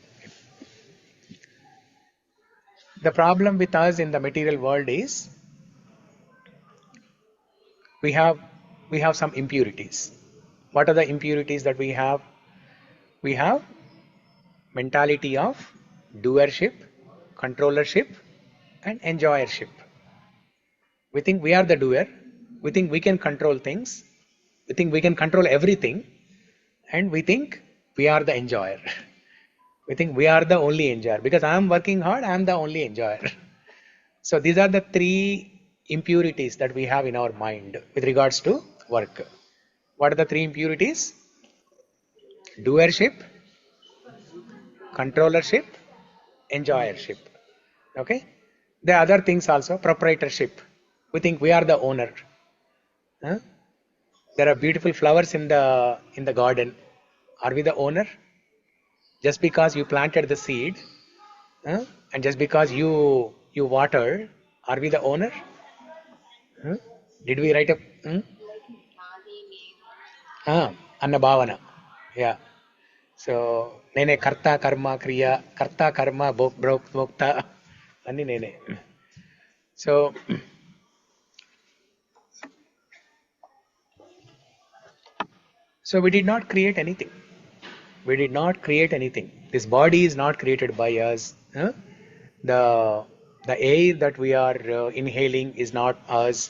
The problem with us in the material world is we have some impurities. What are the impurities that we have? We have mentality of doership, controllership, and enjoyership. We think we are the doer. We think we can control things. We think we can control everything. And we think we are the enjoyer. We think we are the only enjoyer. Because I am working hard, I am the only enjoyer. So these are the three impurities that we have in our mind with regards to work. What are the three impurities? Doership, controllership, enjoyership. Okay? There are other things also. Proprietorship. We think we are the owner. Huh? There are beautiful flowers in the garden. Are we the owner? Just because you planted the seed, and just because you water, are we the owner? Did we write a Anna Bhavana? Yeah. So nene karta karma kriya, karta karma bhokta, anni nene. So we did not create anything. We did not create anything. This body is not created by us. The air that we are inhaling is not us.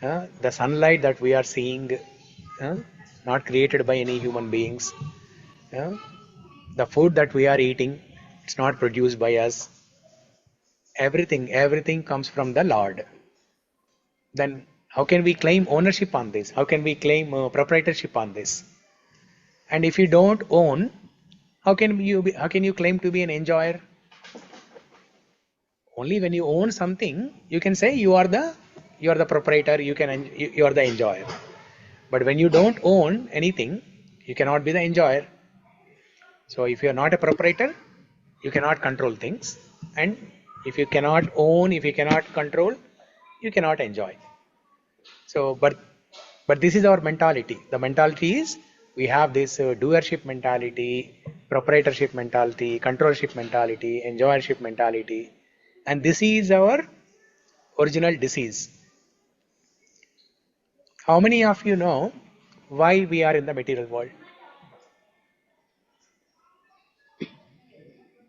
The sunlight that we are seeing, not created by any human beings. The food that we are eating, it's not produced by us. Everything comes from the Lord. Then how can we claim ownership on this? How can we claim proprietorship on this? And if you don't own, how can you claim to be an enjoyer? Only when you own something, you can say you are the proprietor. You are the enjoyer. But when you don't own anything, you cannot be the enjoyer. So if you are not a proprietor, you cannot control things. And if you cannot own, if you cannot control, you cannot enjoy. So, but this is our mentality. The mentality is we have this doership mentality, proprietorship mentality, controllership mentality, enjoyership mentality. And this is our original disease. How many of you know why we are in the material world?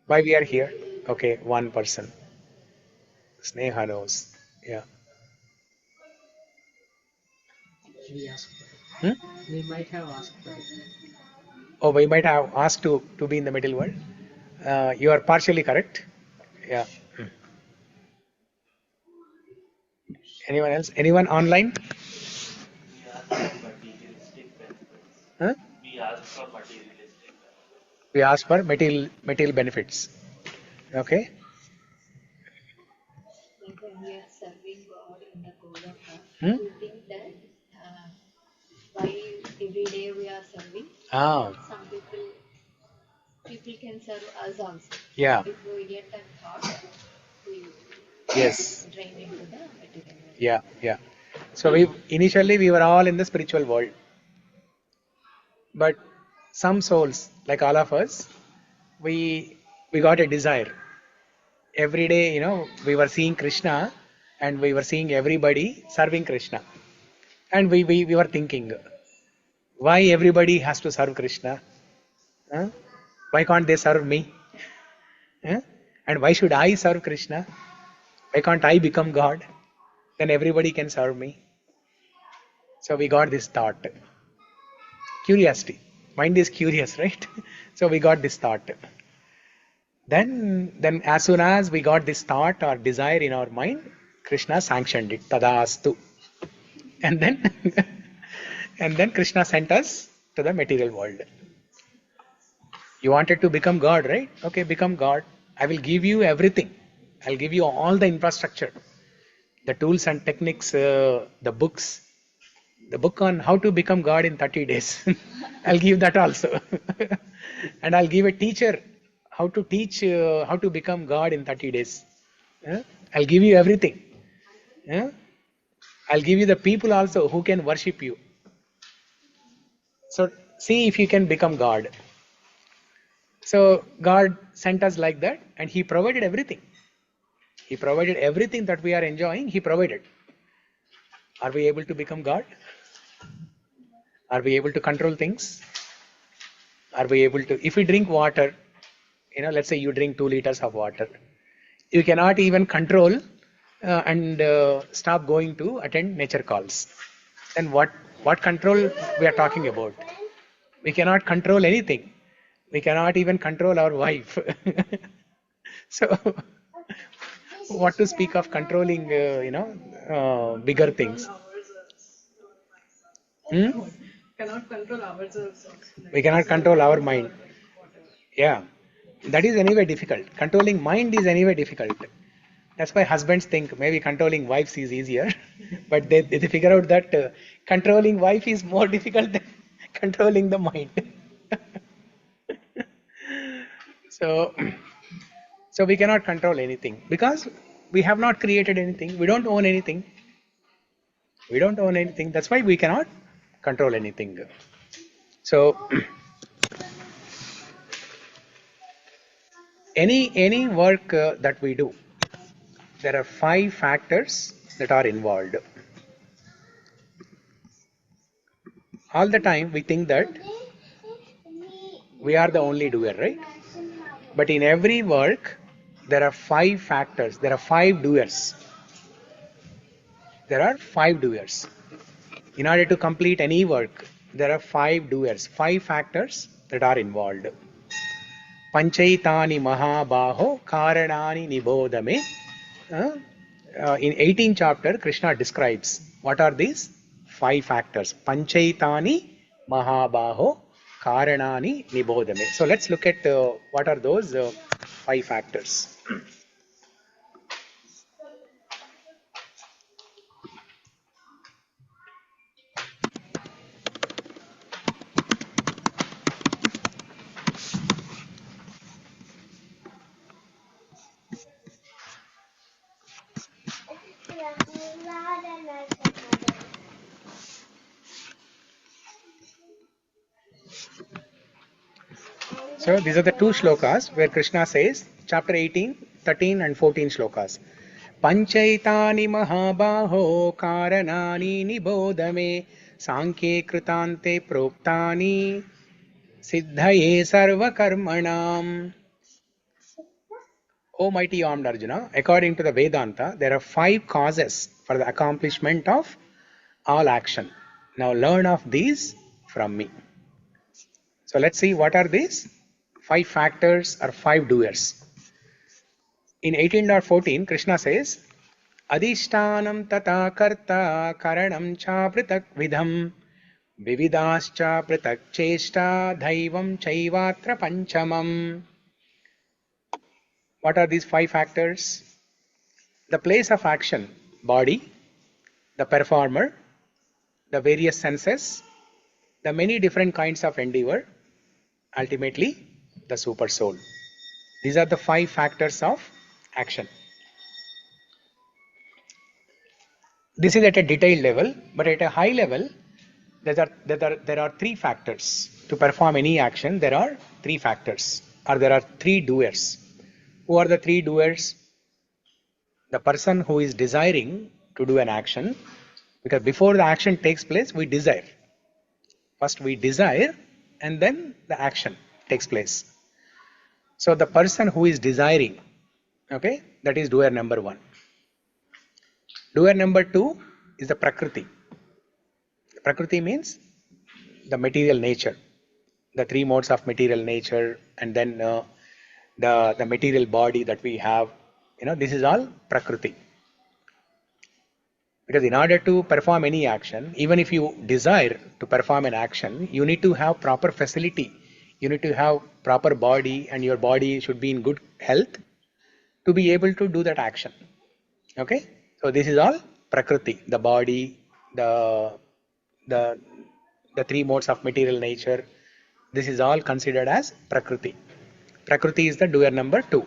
Why we are here? Okay, one person. Sneha knows. Yeah.
We asked for it. We might have asked for it.
Oh, we might have asked to be in the material world. You are partially correct. Yeah. Anyone else? Anyone online? Huh? We ask for material benefits. Okay.
Like when we are serving God in the Golaka, we think that why every day we are serving, some people can serve us also.
Yeah.
If we get a thought, we drain into the material world.
Yeah. So initially we were all in the spiritual world. But some souls, like all of us, we got a desire. Every day, we were seeing Krishna and we were seeing everybody serving Krishna. And we were thinking, why everybody has to serve Krishna? Why can't they serve me? And why should I serve Krishna? Why can't I become God? Then everybody can serve me. So we got this thought. Curiosity. Mind is curious, right? So we got this thought. Then as soon as we got this thought or desire in our mind, Krishna sanctioned it, tadastu. And then and then Krishna sent us to the material world. You wanted to become God, right? Okay, become God. I will give you everything. I'll give you all the infrastructure, the tools and techniques, the books, the book on how to become God in 30 days. I'll give that also. And I'll give a teacher how to teach how to become God in 30 days. Yeah? I'll give you everything. Yeah? I'll give you the people also who can worship you. So see if you can become God. So God sent us like that, and He provided everything. He provided everything that we are enjoying. He provided. Are we able to become God? Are we able to control things? Are we able to, if we drink water, let's say you drink 2 liters of water, you cannot even control and stop going to attend nature calls. Then what control we are talking about? We cannot control anything. We cannot even control our wife. So what to speak of controlling, bigger things?
Cannot control ourselves.
We cannot control our mind. Yeah, that is anyway difficult. Controlling mind is anyway difficult. That's why husbands think maybe controlling wives is easier, but they figure out that controlling wife is more difficult than controlling the mind. So we cannot control anything because we have not created anything. We don't own anything. We don't own anything. That's why we cannot control anything. So any work that we do, there are 5 factors that are involved. All the time we think that we are the only doer, right? But in every work, there are 5 factors. There are 5 doers. There are 5 doers. In order to complete any work, there are 5 doers, 5 factors that are involved. Panchaitani mahabaho karanani nibodame. In 18th chapter, Krishna describes what are these 5 factors. Panchaitani mahabaho karanani nibodame. So let's look at what are those 5 factors. So these are the 2 shlokas where Krishna says, chapter 18, 13 and 14 shlokas. Panchaitani mahabaho karanani nibodame sankhe krutante proktani siddhaye sarva karmanam. O mighty armed Arjuna, according to the Vedanta, there are 5 causes for the accomplishment of all action. Now learn of these from me. So let's see what are these 5 factors or 5 doers. In 18 or 14, Krishna says, Adhishtanam tata karta karanam cha pritak vidham vividascha pritak cheshta dhaivam chaivatra panchamam. What are these 5 factors? The place of action, body, the performer, the various senses, the many different kinds of endeavor, ultimately the super soul. These are the 5 factors of action. This is at a detailed level, but at a high level, there are 3 factors. To perform any action, there are 3 factors, or there are 3 doers. Who are the 3 doers? The person who is desiring to do an action, because before the action takes place, we desire. First we desire, and then the action takes place. So the person who is desiring, okay, that is doer number 1. Doer number 2 is the Prakriti. Prakriti means the material nature, the 3 modes of material nature, and then the material body that we have, this is all Prakriti. Because in order to perform any action, even if you desire to perform an action, you need to have proper facility. You need to have proper body, and your body should be in good health to be able to do that action. Okay? So this is all Prakriti, the body, the three modes of material nature. This is all considered as Prakriti. Prakriti is the doer number 2.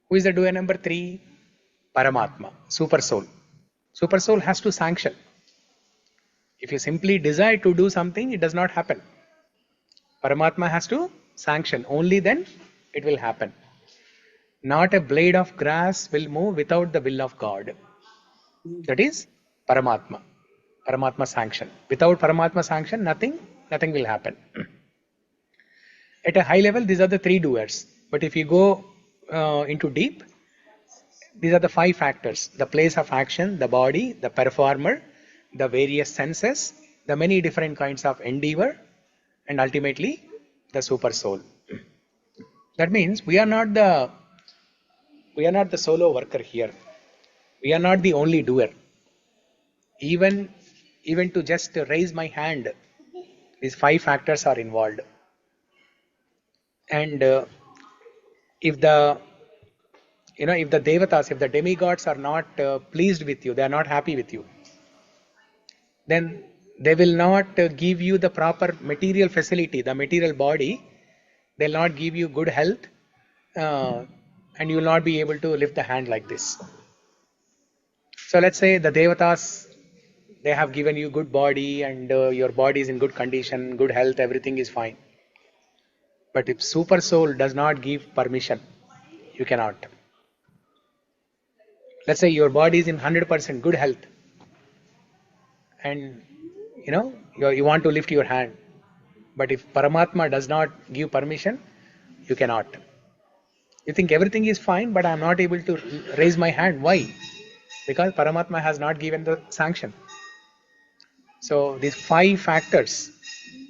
Who is the doer number 3? Paramatma, Super Soul. Super Soul has to sanction. If you simply desire to do something, it does not happen. Paramatma has to sanction. Only then it will happen. Not a blade of grass will move without the will of God. That is Paramatma. Paramatma sanction. Without Paramatma sanction, nothing will happen. At a high level, these are the 3 doers. But if you go into deep, these are the 5 factors: the place of action, the body, the performer, the various senses, the many different kinds of endeavor, and ultimately the super soul. That means we are not the solo worker here. We are not the only doer. Even to just raise my hand, these 5 factors are involved. And if the devatas, if the demigods are not pleased with you, they are not happy with you, then they will not give you the proper material facility, the material body. They'll not give you good health, and you will not be able to lift the hand like this. So let's say the devatas, they have given you good body, and your body is in good condition, good health, everything is fine. But if super soul does not give permission, you cannot. Let's say your body is in 100% good health, and you want to lift your hand, but if Paramatma does not give permission, you cannot. You think everything is fine, but I am not able to raise my hand. Why? Because Paramatma has not given the sanction. So these 5 factors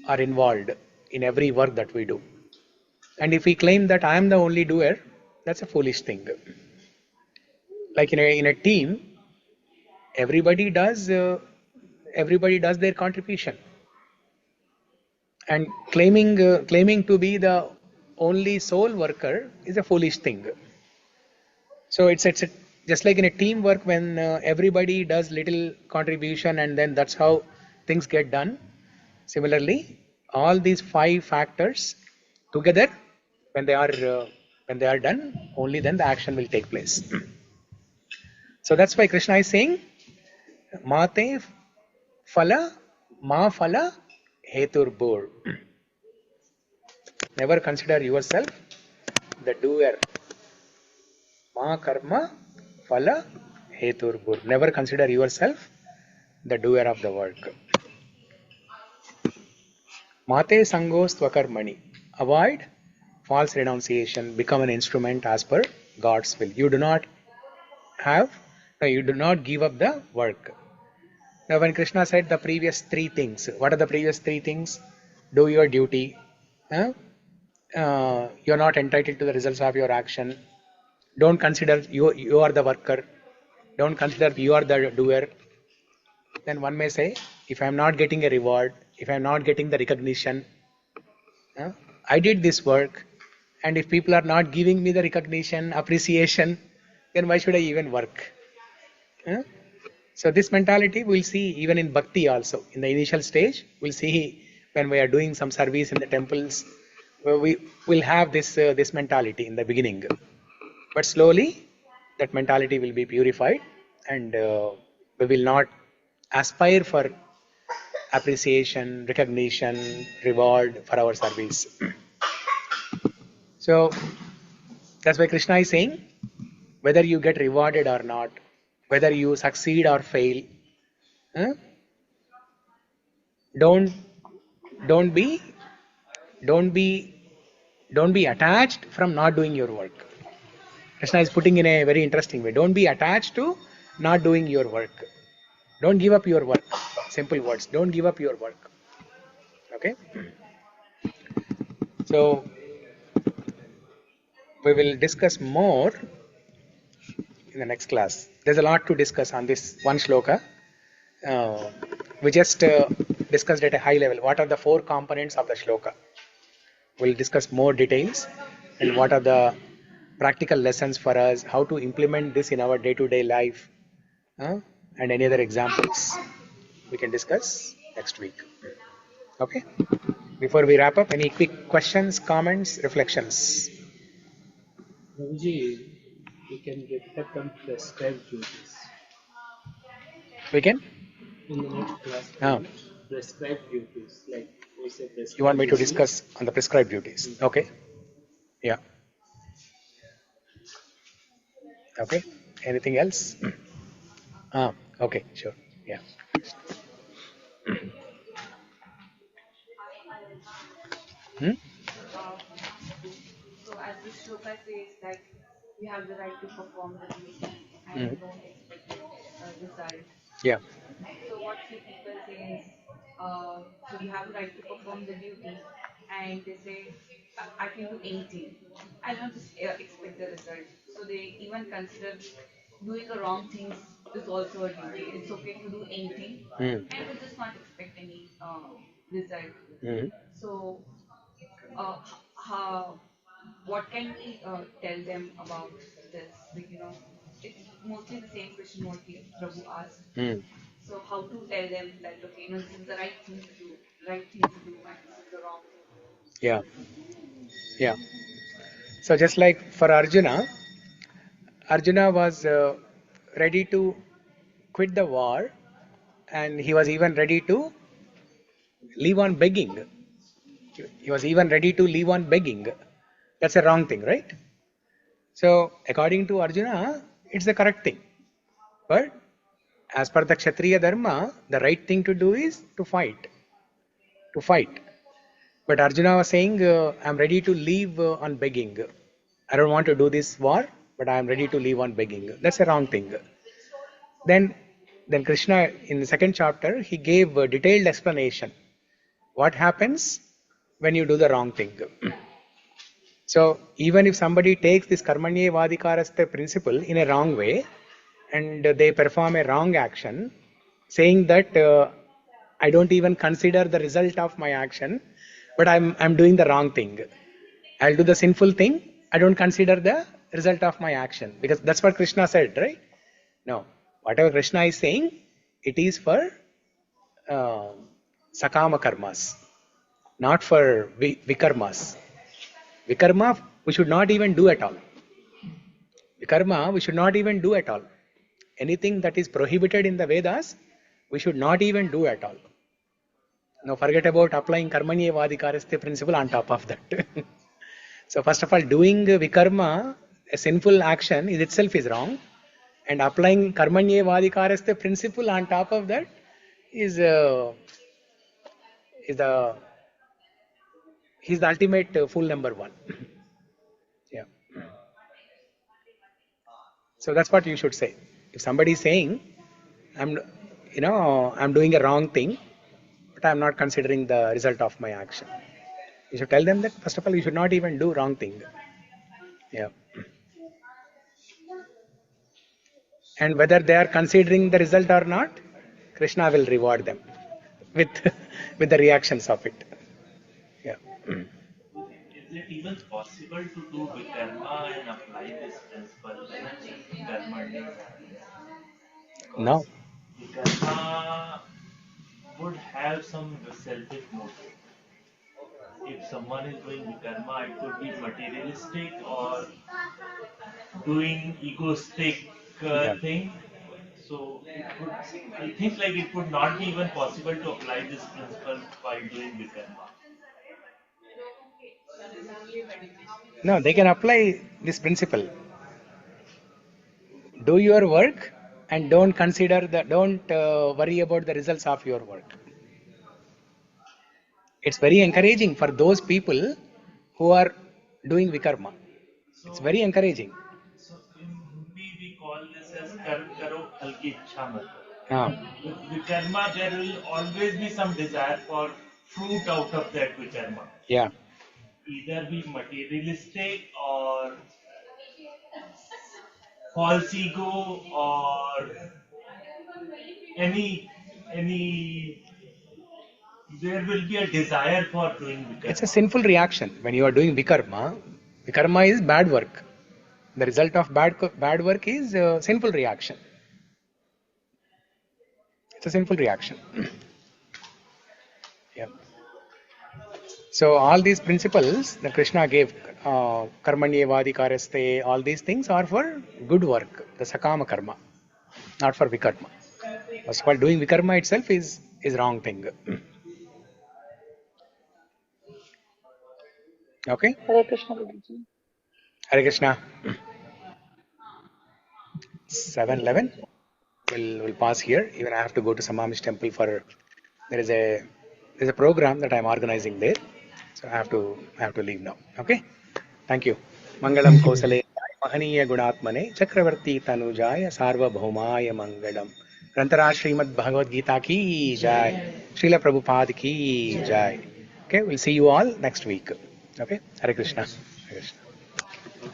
are involved in every work that we do. And if we claim that I am the only doer, that's a foolish thing. Like in a team, everybody does their contribution. And claiming to be the only sole worker is a foolish thing. So it's just like in a teamwork, when everybody does little contribution, and then that's how things get done. Similarly, all these 5 factors together, when they are done, only then the action will take place. So that's why Krishna is saying, Mate phala ma phala hetur bur. Never consider yourself the doer. Ma karma phala hetur bur. Never consider yourself the doer of the work. Mate sangos tvakarmaṇy. Avoid false renunciation. Become an instrument as per God's will. You do not give up the work. Now when Krishna said the previous 3 things, what are the previous 3 things? Do your duty. You are not entitled to the results of your action. Don't consider you are the worker. Don't consider you are the doer. Then one may say, if I am not getting a reward, if I am not getting the recognition, I did this work, and if people are not giving me the recognition, appreciation, then why should I even work? So this mentality we'll see even in bhakti also. In the initial stage, we'll see when we are doing some service in the temples, we will have this mentality in the beginning. But slowly, that mentality will be purified, and we will not aspire for appreciation, recognition, reward for our service. So that's why Krishna is saying, whether you get rewarded or not, whether you succeed or fail, don't be attached from not doing your work. Krishna is putting in a very interesting way. Don't be attached to not doing your work. Don't give up your work. Simple words. Don't give up your work. Okay? So we will discuss more in the next class. There's a lot to discuss on this one shloka. We just discussed at a high level what are the 4 components of the shloka. We'll discuss more details and what are the practical lessons for us, how to implement this in our day-to-day life, and any other examples we can discuss next week. Okay? Before we wrap up, any quick questions, comments, reflections?
Prabhuji, we can reflect on prescribed duties.
We can?
In the next class, prescribed duties, like we say prescribed.
You want me to
duties.
discuss on the prescribed duties? Okay. Yeah. Okay. Anything else? Okay, sure. Yeah. Hmm?
So as the shloka says that we have the right to perform the duty and don't expect a result.
Yeah.
So what few people say is, so we have the right to perform the duty, and they say, I can do anything. I don't expect the result. So they even consider doing the wrong things is also a duty. It's okay to do anything, and to just not expect any result. So, how, what can we tell them about this? Like, it's mostly the same question what Prabhu asked. So how to tell them that, okay, this is the right thing to do, and this is the wrong thing.
Yeah. Yeah. So just like for Arjuna was ready to quit the war, and he was even ready to leave on begging. He was even ready to leave on begging. That's a wrong thing, right? So according to Arjuna, it's the correct thing. But as per the Kshatriya Dharma, the right thing to do is to fight. To fight. But Arjuna was saying, I'm ready to leave on begging. I don't want to do this war, but I am ready to leave on begging. That's a wrong thing. Then Krishna, in the second chapter, he gave a detailed explanation. What happens when you do the wrong thing? So even if somebody takes this karmaṇy evādhikāras principle in a wrong way, and they perform a wrong action, saying that I don't even consider the result of my action, but I'm doing the wrong thing. I'll do the sinful thing. I don't consider the result of my action, because that's what Krishna said, right? No, whatever Krishna is saying, it is for sakama karmas, not for vikarmas. Vikarma we should not even do at all. Vikarma we should not even do at all. Anything that is prohibited in the Vedas, we should not even do at all. Now forget about applying karmaṇy evādhikāras principle on top of that. So first of all, doing vikarma, a sinful action, is itself is wrong, and applying karmaṇy evādhikāras principle on top of that is the ultimate fool number one. Yeah. So that's what you should say. If somebody is saying, I'm doing a wrong thing, but I'm not considering the result of my action, you should tell them that first of all you should not even do wrong thing. Yeah. And whether they are considering the result or not, Krishna will reward them with with the reactions of it. Yeah.
Is it even possible to do vikarma and apply this principle like karmaṇy?
No.
Vikarma would have some selfish motive. If someone is doing vikarma, it could be materialistic or doing egoistic thing. So I think like it would not be even possible to apply this principle while doing vikarma.
No, they can apply this principle. Do your work and don't worry about the results of your work. It's very encouraging for those people who are doing vikarma. It's very encouraging.
So in Hindi we call this as karm karo phal ki ichha mat. With vikarma there will always be some desire for fruit out of that vikarma.
Yeah.
either be materialistic or false ego or any there will be a desire for doing vikarma.
It's a sinful reaction. When you are doing vikarma is bad work. The result of bad work is sinful reaction. It's a sinful reaction. Yeah. So all these principles that Krishna gave, karmaṇy evādhikāras, all these things are for good work, the sakama karma, not for vikarma. First of all, doing vikarma itself is wrong thing. Okay?
Hare Krishna, Guruji.
Hare Krishna. 7:11. We'll pause here. Even I have to go to Samamish temple for there's a program that I'm organizing there, so I have to leave now. Okay? Thank you. Mangalam Kosale Mahaniya Gunatmane Chakravarti Tanujaya Sarvabhaumaya Mangalam. Grantara Srimad Bhagavad Gita ki jai. Srila Prabhupada ki jai. Okay, we'll see you all next week. Okay? Hare Krishna. Hare Krishna.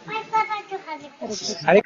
Hare Krishna.
Hare